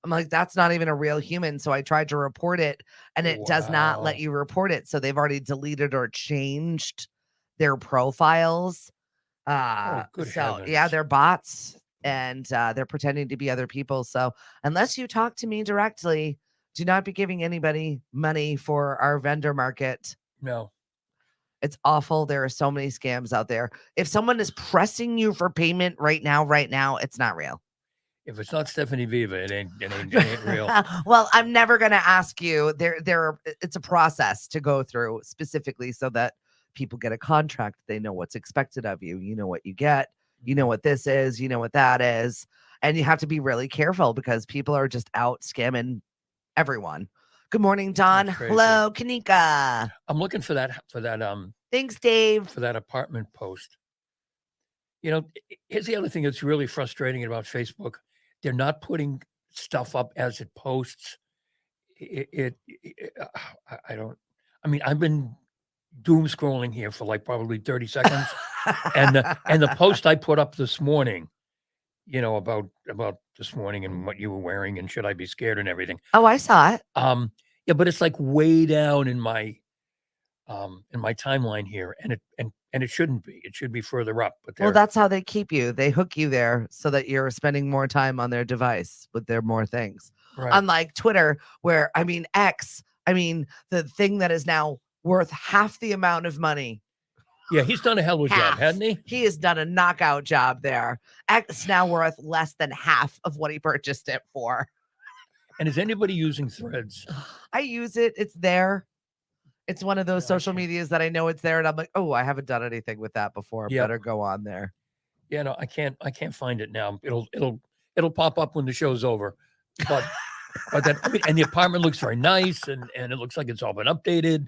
S1: I'm like, that's not even a real human. So I tried to report it, and it does not let you report it. So they've already deleted or changed their profiles.
S2: Good heavens.
S1: Yeah, they're bots, and they're pretending to be other people. So unless you talk to me directly, do not be giving anybody money for our vendor market.
S2: No.
S1: It's awful. There are so many scams out there. If someone is pressing you for payment right now, it's not real.
S2: If it's not Stephanie Viva, it ain't real.
S1: Well, I'm never going to ask you. It's a process to go through specifically so that people get a contract. They know what's expected of you. You know what you get. You know what this is. You know what that is. And you have to be really careful because people are just out scamming everyone. Good morning, Don. Hello, Kanika.
S2: I'm looking for that.
S1: Thanks, Dave.
S2: For that apartment post. Here's the other thing that's really frustrating about Facebook. They're not putting stuff up as it posts. I've been doom scrolling here for like probably 30 seconds. and the post I put up this morning, about this morning and what you were wearing and should I be scared and everything.
S1: Oh, I saw it.
S2: But it's like way down in my timeline here, and it shouldn't be. It should be further up. But
S1: well, that's how they keep you. They hook you there so that you're spending more time on their device with their more things. Right. Unlike Twitter, where X, the thing that is now worth half the amount of money.
S2: Yeah, he's done a hell of a job, hasn't he?
S1: He has done a knockout job there. X now worth less than half of what he purchased it for.
S2: And is anybody using Threads?
S1: I use it. It's there. It's one of those social medias that I know it's there, and I'm like, oh, I haven't done anything with that before. Better go on there.
S2: Yeah, no, I can't find it now. It'll pop up when the show's over. But and the apartment looks very nice, and it looks like it's all been updated.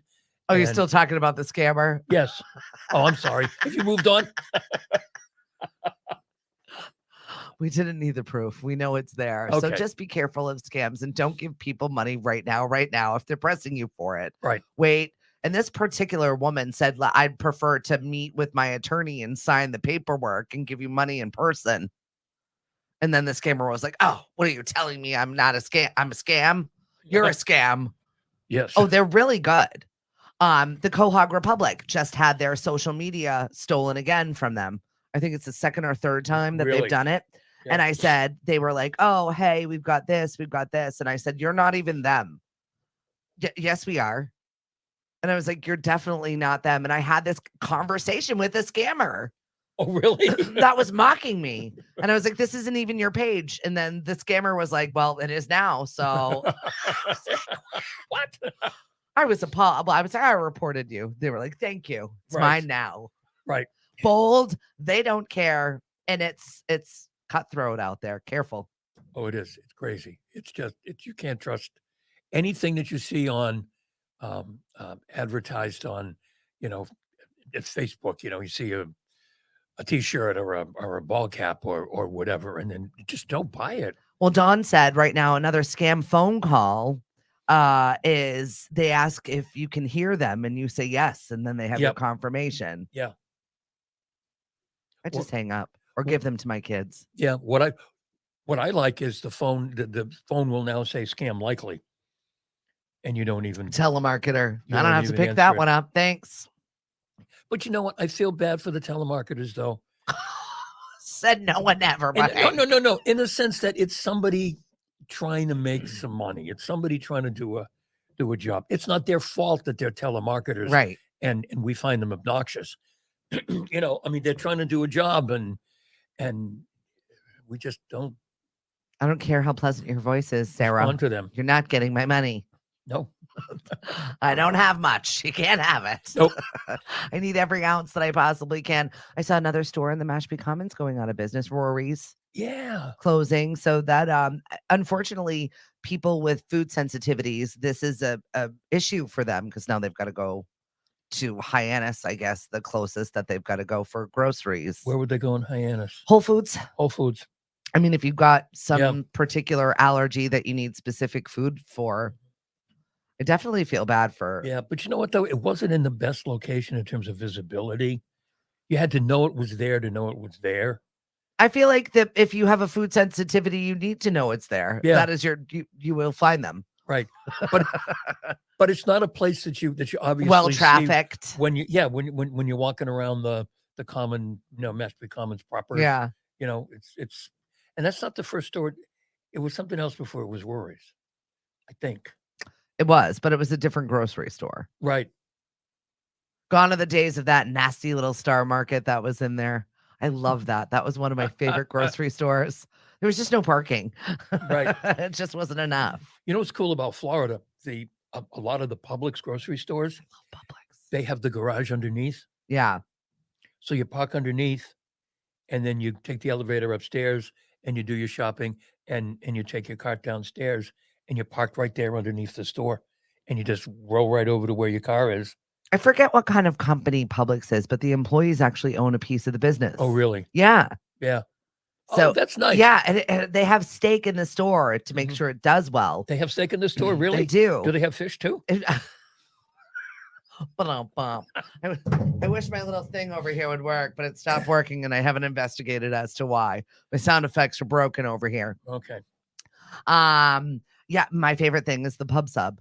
S1: Oh, you're still talking about the scammer?
S2: Yes. Oh, I'm sorry. Have you moved on?
S1: We didn't need the proof. We know it's there. Okay. So just be careful of scams and don't give people money right now if they're pressing you for it.
S2: Right.
S1: Wait. And this particular woman said, I'd prefer to meet with my attorney and sign the paperwork and give you money in person. And then the scammer was like, oh, what are you telling me? I'm not a scam. I'm a scam. You're a scam.
S2: Yes.
S1: Oh, they're really good. The Quahog Republic just had their social media stolen again from them. I think it's the second or third time that they've done it. Yeah. And I said, they were like, oh, hey, we've got this. And I said, you're not even them. Yes, we are. And I was like, you're definitely not them. And I had this conversation with a scammer.
S2: Oh, really?
S1: That was mocking me. And I was like, this isn't even your page. And then the scammer was like, well, it is now. So
S2: what?
S1: I was appalled. I was like, I reported you. They were like, thank you. It's mine now.
S2: Right.
S1: Bold. They don't care. And it's cutthroat out there. Careful.
S2: Oh, it is. It's crazy. It's just, you can't trust anything that you see on advertised on, it's Facebook, you see a t-shirt or a ball cap or whatever, and then you just don't buy it.
S1: Well, Dawn said right now, another scam phone call is they ask if you can hear them and you say yes, and then they have your confirmation.
S2: Yeah.
S1: I just hang up or give them to my kids.
S2: Yeah. What I like is the phone will now say scam likely. And you don't even
S1: telemarketer. I don't have to pick that one up. Thanks.
S2: But you know what? I feel bad for the telemarketers though.
S1: Said no one ever.
S2: No. In the sense that it's somebody trying to make some money. It's somebody trying to do a job. It's not their fault that they're telemarketers.
S1: Right.
S2: And we find them obnoxious. They're trying to do a job and we just don't.
S1: I don't care how pleasant your voice is, Sarah.
S2: On to them.
S1: You're not getting my money.
S2: No.
S1: I don't have much. You can't have it.
S2: Nope.
S1: I need every ounce that I possibly can. I saw another store in the Mashpee Commons going out of business, Rory's.
S2: Yeah.
S1: Closing. So that unfortunately, people with food sensitivities, this is a issue for them because now they've got to go to Hyannis, I guess, the closest that they've got to go for groceries.
S2: Where would they go in Hyannis?
S1: Whole Foods.
S2: Whole Foods.
S1: I mean, if you've got some particular allergy that you need specific food for, I definitely feel bad for.
S2: Yeah, but you know what, though? It wasn't in the best location in terms of visibility. You had to know it was there to know it was there.
S1: I feel like that if you have a food sensitivity, you need to know it's there.
S2: Yeah.
S1: That is you will find them.
S2: Right. But but it's not a place that you obviously
S1: well trafficked
S2: when you're walking around the common, Mashpee Commons proper.
S1: Yeah.
S2: It's and that's not the first store. It was something else before it was Rory's, I think.
S1: It was, but it was a different grocery store.
S2: Right.
S1: Gone are the days of that nasty little Star Market that was in there. I love that. That was one of my favorite grocery stores. There was just no parking.
S2: Right.
S1: It just wasn't enough.
S2: You know what's cool about Florida? A lot of the Publix grocery stores,
S1: I love Publix.
S2: They have the garage underneath.
S1: Yeah.
S2: So you park underneath, and then you take the elevator upstairs, and you do your shopping, and you take your cart downstairs, and you park right there underneath the store, and you just roll right over to where your car is.
S1: I forget what kind of company Publix is, but the employees actually own a piece of the business.
S2: Oh, really?
S1: Yeah.
S2: Yeah.
S1: So
S2: that's nice.
S1: Yeah, and they have steak in the store to make sure it does well.
S2: They have steak in the store, really?
S1: They do.
S2: Do they have fish too?
S1: I wish my little thing over here would work, but it stopped working, and I haven't investigated as to why. My sound effects are broken over here.
S2: Okay.
S1: Yeah, my favorite thing is the pub sub.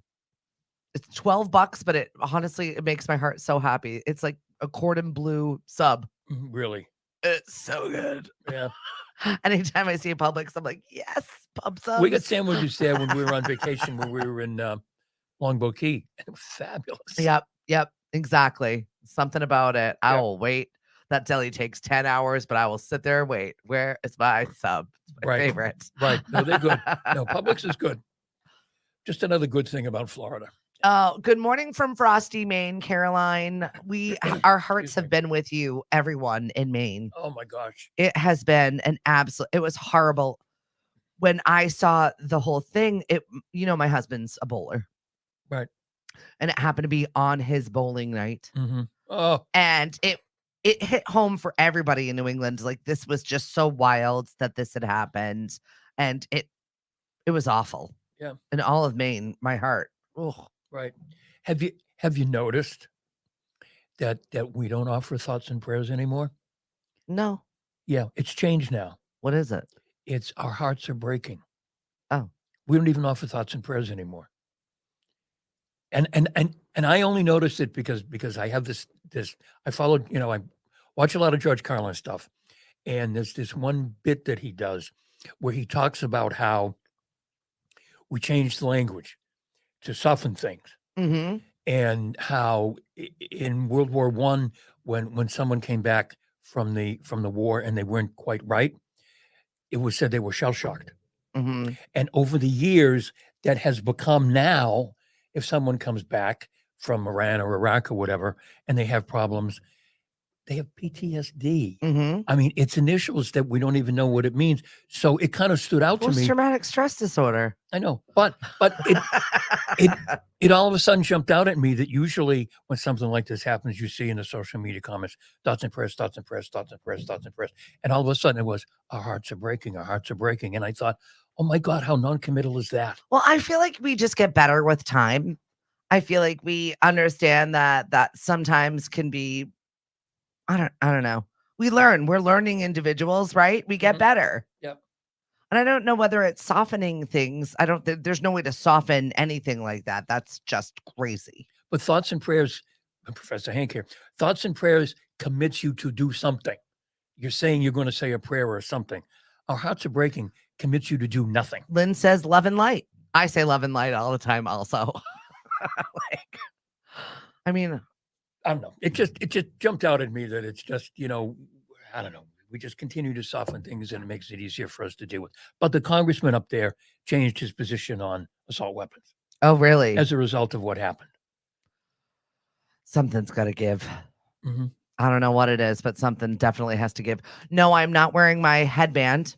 S1: It's $12, but it honestly makes my heart so happy. It's like a cordon bleu sub.
S2: Really?
S1: It's so good.
S2: Yeah.
S1: Anytime I see a Publix, I'm like, yes, pub subs.
S2: We got sandwiches there when we were on vacation, when we were in Longboat Key. It was fabulous.
S1: Yep, exactly. Something about it. I
S2: Yep.
S1: will wait. That deli takes 10 hours, but I will sit there and wait. Where is my sub? It's my favorite.
S2: Right. No, they're good. No, Publix is good. Just another good thing about Florida.
S1: Good morning from Frosty, Maine, Caroline. Our hearts have been with you, everyone in Maine.
S2: Oh my gosh.
S1: It has been an absolute, it was horrible. When I saw the whole thing, my husband's a bowler.
S2: Right.
S1: And it happened to be on his bowling night.
S2: Mm-hmm. Oh.
S1: And it hit home for everybody in New England. Like, this was just so wild that this had happened. And it was awful.
S2: Yeah.
S1: In all of Maine, my heart. Ugh.
S2: Right. Have you noticed that we don't offer thoughts and prayers anymore?
S1: No.
S2: Yeah, it's changed now.
S1: What is it?
S2: It's our hearts are breaking.
S1: Oh.
S2: We don't even offer thoughts and prayers anymore. And I only noticed it because I have this I followed, I watch a lot of George Carlin stuff, and there's this one bit that he does where he talks about how we changed the language to soften things.
S1: Mm-hmm.
S2: And how in World War I, when someone came back from the war and they weren't quite right, it was said they were shell-shocked.
S1: Mm-hmm.
S2: And over the years, that has become now, if someone comes back from Iran or Iraq or whatever, and they have problems, they have PTSD.
S1: Mm-hmm.
S2: I mean, it's initials that we don't even know what it means. So it kind of stood out to me.
S1: Post-traumatic stress disorder.
S2: I know, but it all of a sudden jumped out at me that usually when something like this happens, you see in the social media comments, thoughts and prayers, thoughts and prayers, thoughts and prayers, thoughts and prayers. And all of a sudden it was, our hearts are breaking, our hearts are breaking. And I thought, oh my God, how non-committal is that?
S1: Well, I feel like we just get better with time. I feel like we understand that sometimes can be, I don't know. We're learning individuals, right? We get better.
S2: Yep.
S1: And I don't know whether it's softening things. There's no way to soften anything like that. That's just crazy.
S2: But thoughts and prayers, Professor Hank here, thoughts and prayers commits you to do something. You're saying you're going to say a prayer or something. Our hearts are breaking commits you to do nothing.
S1: Lynn says love and light. I say love and light all the time also.
S2: I don't know. It just jumped out at me that it's just, I don't know. We just continue to soften things and it makes it easier for us to deal with. But the congressman up there changed his position on assault weapons.
S1: Oh, really?
S2: as a result of what happened.
S1: Something's got to give.
S2: Mm-hmm.
S1: I don't know what it is, but something definitely has to give. No, I'm not wearing my headband.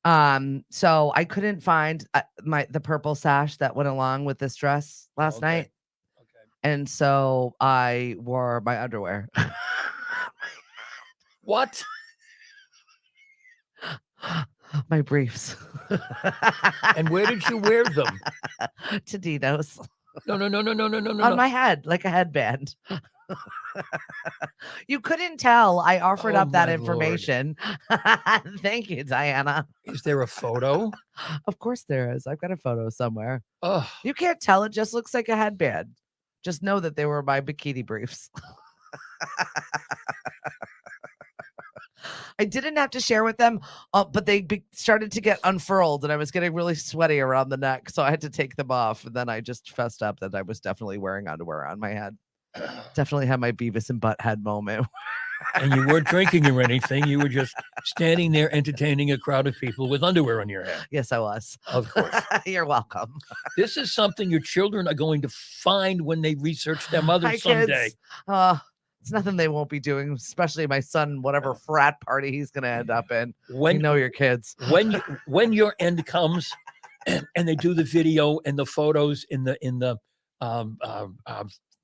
S1: So I couldn't find the purple sash that went along with this dress last night.
S2: Okay.
S1: And so I wore my underwear.
S2: What?
S1: My briefs.
S2: And where did you wear them?
S1: To Dino's.
S2: No.
S1: On my head, like a headband. You couldn't tell. I offered up that information. Thank you, Diana.
S2: Is there a photo?
S1: Of course there is. I've got a photo somewhere.
S2: Oh.
S1: You can't tell. It just looks like a headband. Just know that they were my bikini briefs. I didn't have to share with them, but they started to get unfurled and I was getting really sweaty around the neck. So I had to take them off. And then I just fessed up that I was definitely wearing underwear on my head. Definitely had my Beavis and Butthead moment.
S2: And you weren't drinking or anything. You were just standing there entertaining a crowd of people with underwear on your head.
S1: Yes, I was.
S2: Of course.
S1: You're welcome.
S2: This is something your children are going to find when they research their mothers someday.
S1: It's nothing they won't be doing, especially my son, whatever frat party he's going to end up in. You know your kids.
S2: When your end comes and they do the video and the photos in the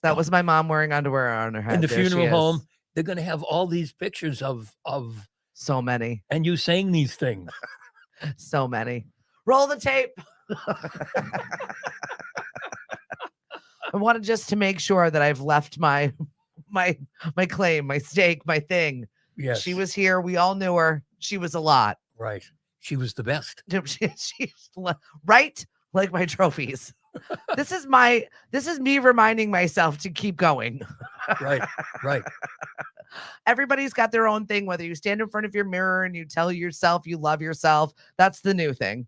S1: that was my mom wearing underwear on her head.
S2: In the funeral home, they're going to have all these pictures of
S1: so many.
S2: And you saying these things.
S1: So many. Roll the tape. I wanted just to make sure that I've left my claim, my stake, my thing.
S2: Yes.
S1: She was here. We all knew her. She was a lot.
S2: Right. She was the best.
S1: She's right? Like my trophies. This is me reminding myself to keep going.
S2: Right.
S1: Everybody's got their own thing, whether you stand in front of your mirror and you tell yourself you love yourself. That's the new thing.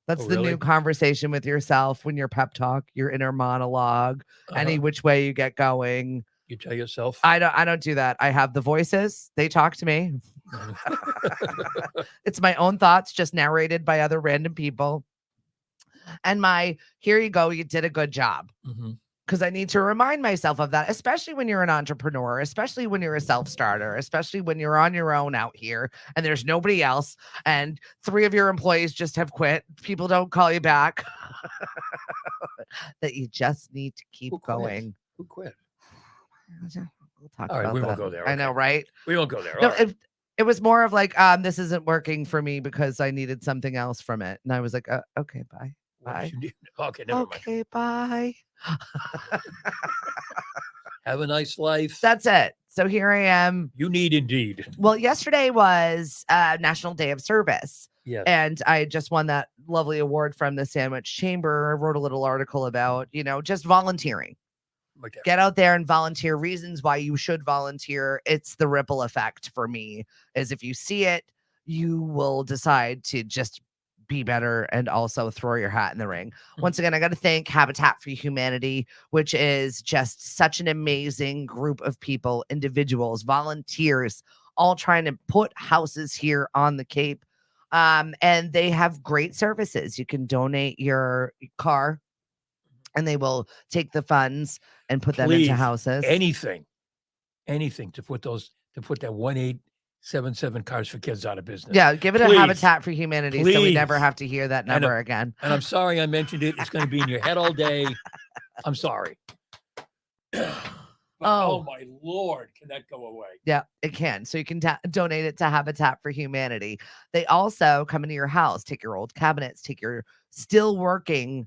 S1: That's the new conversation with yourself when your pep talk, your inner monologue, any which way you get going.
S2: You tell yourself?
S1: I don't do that. I have the voices. They talk to me. It's my own thoughts, just narrated by other random people. And here you go, you did a good job. Because I need to remind myself of that, especially when you're an entrepreneur, especially when you're a self-starter, especially when you're on your own out here and there's nobody else and 3 of your employees just have quit. People don't call you back. That you just need to keep going.
S2: Who quit?
S1: We'll talk
S2: All right,
S1: about
S2: we
S1: that.
S2: won't go there. Okay.
S1: I know, right?
S2: We won't go there.
S1: No, it was more of like, this isn't working for me because I needed something else from it. And I was like, okay, bye. Bye.
S2: Okay, never mind.
S1: Okay, bye.
S2: Have a nice life.
S1: That's it. So here I am.
S2: You need Indeed.
S1: Well, yesterday was National Day of Service.
S2: Yes.
S1: And I just won that lovely award from the Sandwich Chamber. I wrote a little article about, just volunteering.
S2: Okay.
S1: Get out there and volunteer. Reasons why you should volunteer. It's the ripple effect for me, is if you see it, you will decide to just be better and also throw your hat in the ring. Once again, I got to thank Habitat for Humanity, which is just such an amazing group of people, individuals, volunteers, all trying to put houses here on the Cape. And they have great services. You can donate your car and they will take the funds and put them into houses.
S2: Anything to put that 1-877 Cars for Kids out of business.
S1: Yeah, give it a Habitat for Humanity so we never have to hear that number again.
S2: And I'm sorry I mentioned it. It's going to be in your head all day. I'm sorry. Oh my Lord, can that go away?
S1: Yeah, it can. So you can donate it to Habitat for Humanity. They also come into your house, take your old cabinets, take your still working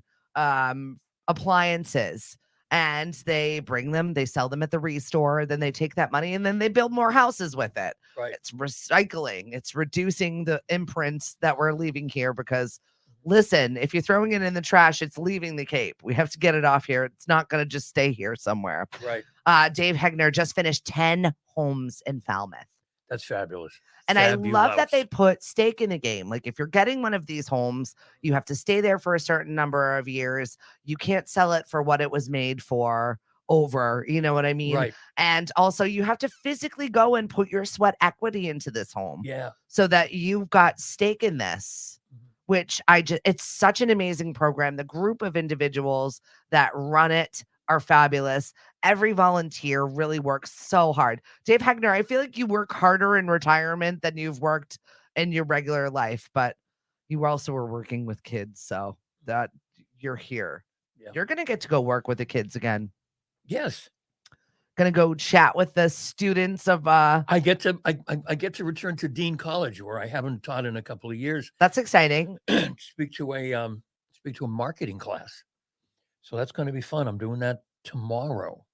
S1: appliances, and they bring them, they sell them at the restore, then they take that money and then they build more houses with it.
S2: Right.
S1: It's recycling, it's reducing the imprints that we're leaving here because listen, if you're throwing it in the trash, it's leaving the Cape. We have to get it off here. It's not going to just stay here somewhere.
S2: Right.
S1: Dave Hegner just finished 10 homes in Falmouth.
S2: That's fabulous.
S1: And I love that they put stake in the game. Like if you're getting one of these homes, you have to stay there for a certain number of years. You can't sell it for what it was made for over, you know what I mean?
S2: Right.
S1: And also you have to physically go and put your sweat equity into this home.
S2: Yeah.
S1: So that you've got stake in this. which it's such an amazing program. The group of individuals that run it are fabulous. Every volunteer really works so hard. Dave Hegner, I feel like you work harder in retirement than you've worked in your regular life, but you also were working with kids, so that you're here.
S2: Yeah.
S1: You're going to get to go work with the kids again.
S2: Yes.
S1: Going to go chat with the students of
S2: I get to return to Dean College, where I haven't taught in a couple of years.
S1: That's exciting.
S2: speak to a marketing class. So that's going to be fun. I'm doing that tomorrow.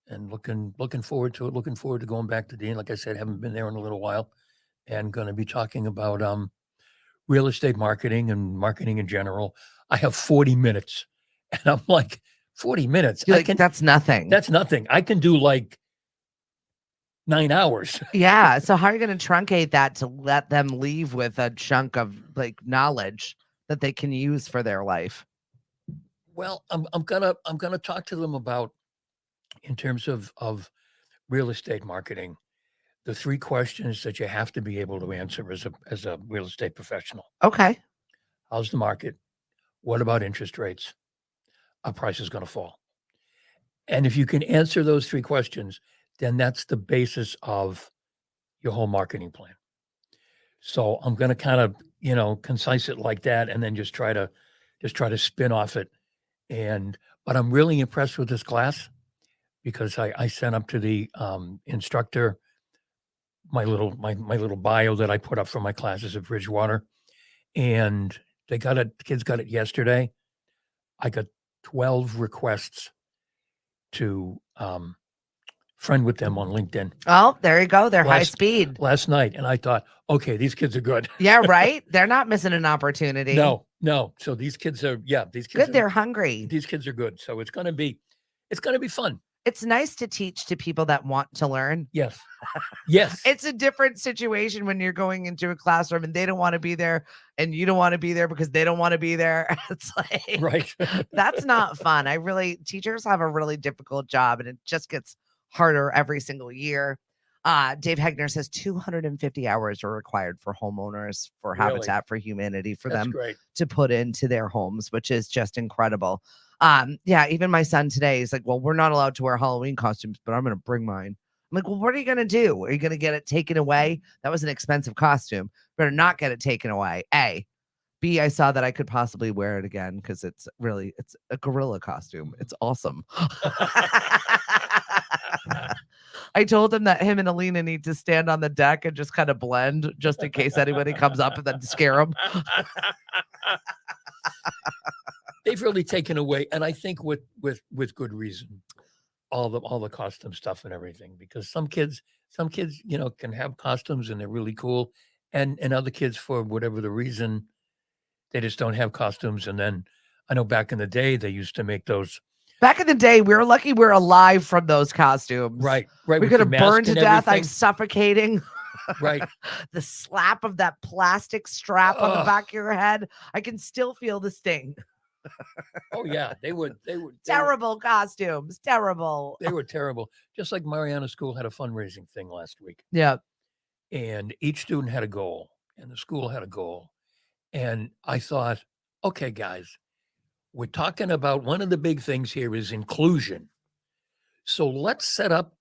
S2: And looking forward to it. Looking forward to going back to Dean. Like I said, haven't been there in a little while, and going to be talking about real estate marketing and marketing in general. I have 40 minutes, and I'm like, 40 minutes.
S1: That's nothing.
S2: That's nothing. I can do like 9 hours.
S1: Yeah. So how are you going to truncate that to let them leave with a chunk of like knowledge that they can use for their life?
S2: Well, I'm gonna talk to them about, in terms of real estate marketing, the 3 questions that you have to be able to answer as a real estate professional.
S1: Okay.
S2: How's the market? What about interest rates? Are prices going to fall? And if you can answer those 3 questions, then that's the basis of your whole marketing plan. So I'm going to kind of, concise it like that, and then just try to spin off it. But I'm really impressed with this class, because I sent up to the instructor my little bio that I put up for my classes at Bridgewater, and the kids got it yesterday. I got 12 requests to friend with them on LinkedIn.
S1: Oh, there you go. They're high speed.
S2: Last night, and I thought, okay, these kids are good.
S1: Yeah, right. They're not missing an opportunity.
S2: No. So these kids are
S1: good. They're hungry.
S2: These kids are good. So it's gonna be fun.
S1: It's nice to teach to people that want to learn.
S2: Yes.
S1: It's a different situation when you're going into a classroom and they don't want to be there, and you don't want to be there because they don't want to be there. It's like,
S2: right.
S1: That's not fun. Teachers have a really difficult job, and it just gets harder every single year. Dave Hegner says 250 hours are required for homeowners for Habitat for Humanity for them to put into their homes, which is just incredible. Even my son today is like, well, we're not allowed to wear Halloween costumes, but I'm going to bring mine. I'm like, well, what are you going to do? Are you going to get it taken away? That was an expensive costume. Better not get it taken away. A. B, I saw that I could possibly wear it again because it's a gorilla costume. It's awesome. I told him that him and Alina need to stand on the deck and just kind of blend, just in case anybody comes up and then scare them.
S2: They've really taken away, and I think with good reason, all the costume stuff and everything, because some kids, can have costumes and they're really cool, and other kids, for whatever the reason, they just don't have costumes. And then I know back in the day they used to make those.
S1: Back in the day, we were lucky we're alive from those costumes.
S2: Right.
S1: We could have burned to death. I'm suffocating.
S2: Right.
S1: The slap of that plastic strap on the back of your head. I can still feel the sting.
S2: Oh yeah, they were
S1: terrible costumes. Terrible.
S2: They were terrible. Just like Mariana School had a fundraising thing last week.
S1: Yeah.
S2: And each student had a goal, and the school had a goal. And I thought, okay, guys, we're talking about, one of the big things here is inclusion. So let's set up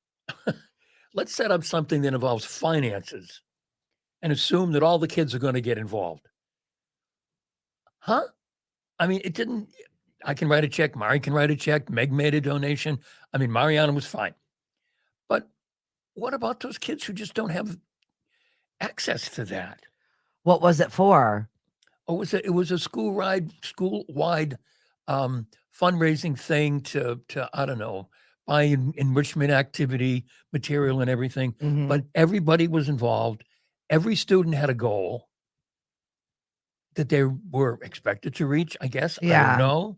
S2: something that involves finances and assume that all the kids are going to get involved. Huh? I mean, it didn't. I can write a check. Mari can write a check. Meg made a donation. I mean, Mariana was fine. But what about those kids who just don't have access to that?
S1: What was it for?
S2: Oh, it was a school-wide fundraising thing to I don't know, buy enrichment activity material and everything.
S1: Mm-hmm.
S2: But everybody was involved. Every student had a goal that they were expected to reach, I guess.
S1: Yeah.
S2: I don't know.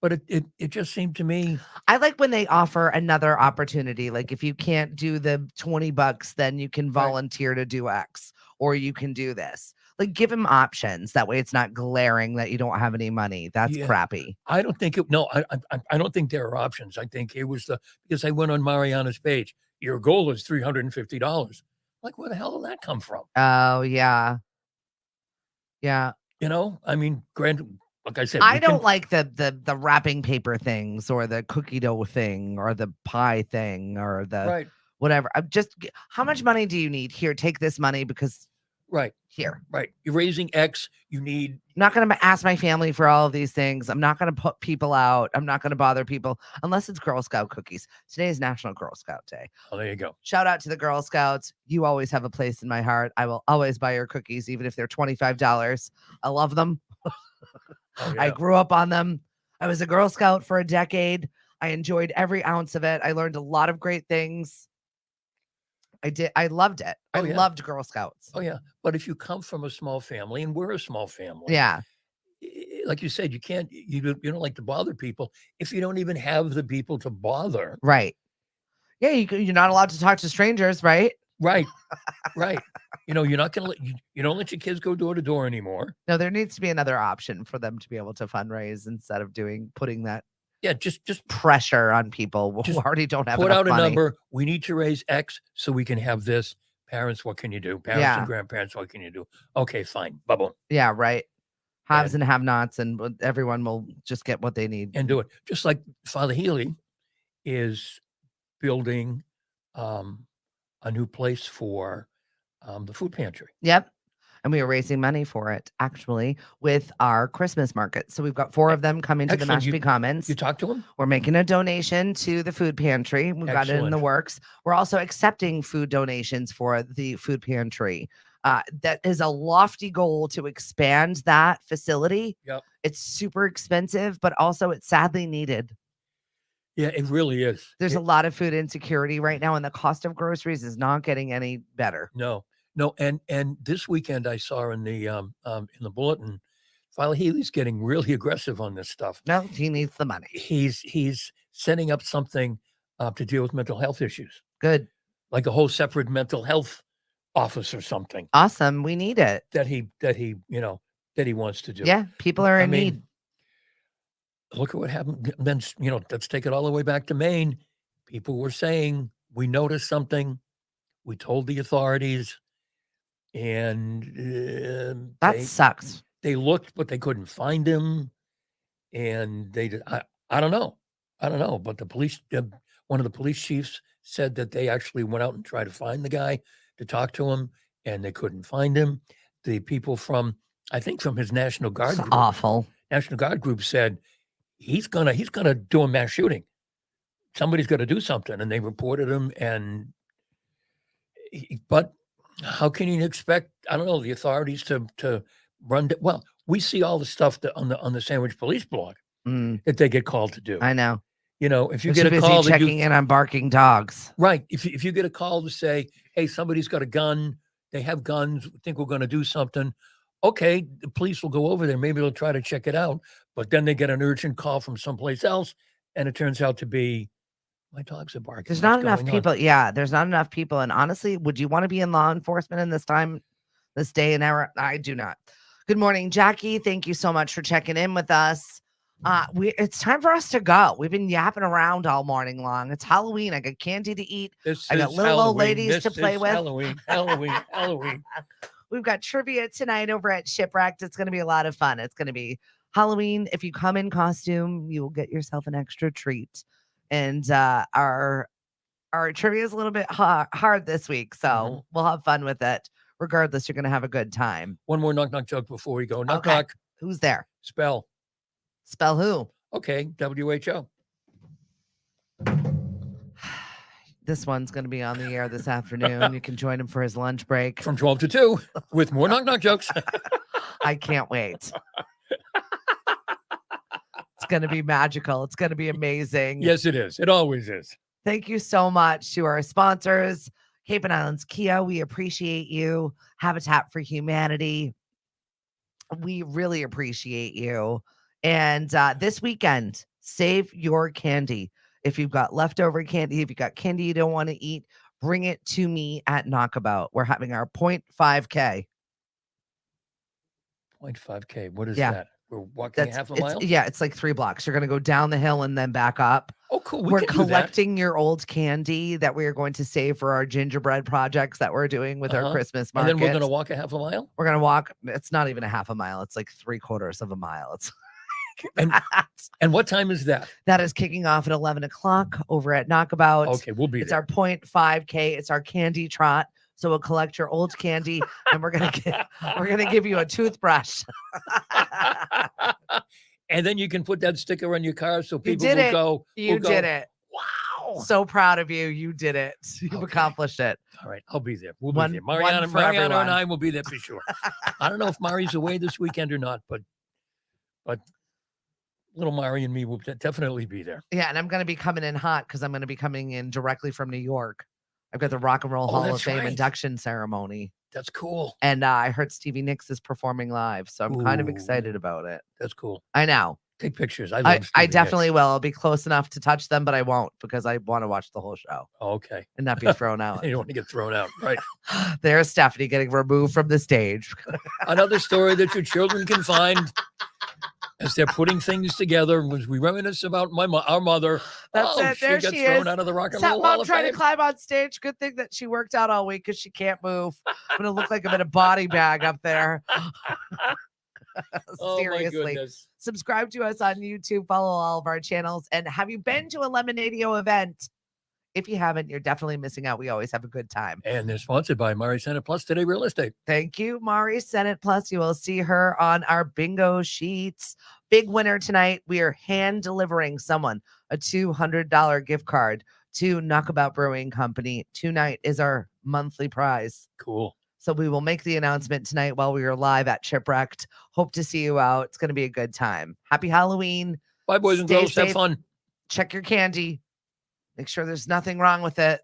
S2: But it just seemed to me.
S1: I like when they offer another opportunity. Like, if you can't do the $20, then you can volunteer to do X, or you can do this. Like, give them options. That way it's not glaring that you don't have any money. That's crappy.
S2: I don't think I don't think there are options. I think it was because I went on Mariana's page. Your goal is $350. Like, where the hell did that come from?
S1: Oh, yeah. Yeah.
S2: I mean, granted, like I said,
S1: I don't like the wrapping paper things or the cookie dough thing or the pie thing or the
S2: right,
S1: whatever. I'm just how much money do you need? Here, take this money because
S2: right,
S1: here.
S2: right. You're raising X. You need.
S1: I'm not going to ask my family for all of these things. I'm not going to put people out. I'm not going to bother people unless it's Girl Scout cookies. Today is National Girl Scout Day.
S2: Oh, there you go.
S1: Shout out to the Girl Scouts. You always have a place in my heart. I will always buy your cookies, even if they're $25. I love them.
S2: Oh, yeah.
S1: I grew up on them. I was a Girl Scout for a decade. I enjoyed every ounce of it. I learned a lot of great things. I did. I loved it. I loved Girl Scouts.
S2: Oh, yeah. But if you come from a small family, and we're a small family,
S1: yeah,
S2: like you said, you don't like to bother people if you don't even have the people to bother.
S1: right. Yeah, you're not allowed to talk to strangers, right?
S2: Right, right. You're not going to you don't let your kids go door to door anymore.
S1: No, there needs to be another option for them to be able to fundraise instead of putting that.
S2: Yeah, just
S1: pressure on people who already don't have
S2: put out
S1: money.
S2: a number. We need to raise X so we can have this. Parents, what can you do? Parents and grandparents, what can you do? Okay, fine. Bubble.
S1: Yeah, right. Haves and have-nots, and everyone will just get what they need
S2: and do it. Just like Father Healy is building a new place for the food pantry.
S1: Yep. And we are raising money for it, actually, with our Christmas market. So we've got 4 of them coming to the Mashpee Commons.
S2: You talked to them?
S1: We're making a donation to the food pantry. We've got it in the works. We're also accepting food donations for the food pantry. That is a lofty goal to expand that facility.
S2: Yep.
S1: It's super expensive, but also it's sadly needed.
S2: Yeah, it really is.
S1: There's a lot of food insecurity right now, and the cost of groceries is not getting any better.
S2: No, and this weekend I saw in the bulletin, Father Healy's getting really aggressive on this stuff.
S1: No, he needs the money.
S2: He's setting up something to deal with mental health issues.
S1: Good,
S2: like a whole separate mental health office or something.
S1: Awesome, we need it.
S2: That he wants to do.
S1: Yeah, people are in need.
S2: Look at what happened. Then let's take it all the way back to Maine. People were saying we noticed something. We told the authorities, and
S1: that sucks.
S2: They looked, but they couldn't find him, and I don't know, but the police, one of the police chiefs said that they actually went out and tried to find the guy to talk to him, and they couldn't find him. The people from his National Guard group,
S1: awful
S2: National Guard group said he's gonna do a mass shooting. Somebody's got to do something, and they reported him. But how can you expect, I don't know, the authorities to run? Well, we see all the stuff on the Sandwich Police blog that they get called to do.
S1: I know.
S2: If you get a call,
S1: checking in on barking dogs,
S2: right? If you get a call to say, hey, somebody's got a gun, they have guns, think we're going to do something. Okay, the police will go over there. Maybe they'll try to check it out. But then they get an urgent call from someplace else, and it turns out to be, my dogs are barking.
S1: There's not enough people. Yeah, there's not enough people. And honestly, would you want to be in law enforcement in this day and era? I do not. Good morning, Jackie. Thank you so much for checking in with us. It's time for us to go. We've been yapping around all morning long. It's Halloween. I got candy to eat. I got little old ladies to play with.
S2: Halloween.
S1: We've got trivia tonight over at Shipwrecked. It's going to be a lot of fun. It's going to be Halloween. If you come in costume, you will get yourself an extra treat. And our trivia is a little bit hard this week, so we'll have fun with it. Regardless, you're going to have a good time.
S2: One more knock joke before we go. Knock.
S1: Who's there?
S2: Spell
S1: who?
S2: Okay, WHO.
S1: This one's going to be on the air this afternoon. You can join him for his lunch break.
S2: From 12 to 2 with more knock jokes.
S1: I can't wait. It's going to be magical. It's going to be amazing.
S2: Yes, it is. It always is.
S1: Thank you so much to our sponsors, Cape and Islands Kia. We appreciate you. Habitat for Humanity. We really appreciate you. And this weekend, save your candy. If you've got leftover candy, if you've got candy you don't want to eat, bring it to me at Knockabout. We're having our 0.5K.
S2: 0.5K. What is that? We're walking half a mile?
S1: Yeah, it's like 3 blocks. You're going to go down the hill and then back up.
S2: Oh, cool.
S1: We're collecting your old candy that we are going to save for our gingerbread projects that we're doing with our Christmas market.
S2: And then we're going to walk a half a mile?
S1: We're going to walk. It's not even a half a mile. It's like 3/4 of a mile. It's
S2: and what time is that?
S1: That is kicking off at 11 o'clock over at Knockabout.
S2: Okay, we'll be
S1: there. It's
S2: our
S1: our 0.5K. It's our candy trot. So we'll collect your old candy and we're gonna give you a toothbrush.
S2: And then you can put that sticker on your car so people will go.
S1: You did it.
S2: Wow.
S1: So proud of you. You did it. You've accomplished it.
S2: All right. I'll be there. We'll be there. Mariana and I will be there for sure. I don't know if Mari's away this weekend or not, but little Mari and me will definitely be there.
S1: Yeah. And I'm going to be coming in hot because I'm going to be coming in directly from New York. I've got the Rock and Roll Hall of Fame induction ceremony.
S2: That's cool.
S1: And I heard Stevie Nicks is performing live. So I'm kind of excited about it.
S2: That's cool.
S1: I know.
S2: Take pictures. I
S1: definitely will. I'll be close enough to touch them, but I won't because I want to watch the whole show.
S2: Okay.
S1: And not be thrown out.
S2: You don't want to get thrown out. Right.
S1: There's Stephanie getting removed from the stage.
S2: Another story that your children can find as they're putting things together. Was we reminisce about our mother.
S1: That's it. There
S2: she gets thrown out of the Rock and Roll Hall of Fame.
S1: Trying to climb on stage. Good thing that she worked out all week because she can't move. I'm going to look like I'm in a body bag up there. Seriously. Subscribe to us on YouTube. Follow all of our channels. And have you been to a Lemonadio event? If you haven't, you're definitely missing out. We always have a good time.
S2: And they're sponsored by Mari Senate Plus Today Real Estate.
S1: Thank you, Mari Senate Plus. You will see her on our bingo sheets. Big winner tonight. We are hand delivering someone a $200 gift card to Knockabout Brewing Company. Tonight is our monthly prize.
S2: Cool.
S1: So we will make the announcement tonight while we are live at Chipwrecked. Hope to see you out. It's going to be a good time. Happy Halloween.
S2: Bye, boys and girls. Have fun.
S1: Check your candy. Make sure there's nothing wrong with it.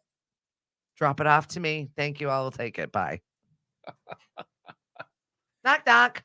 S1: Drop it off to me. Thank you. I will take it. Bye. Knock, knock.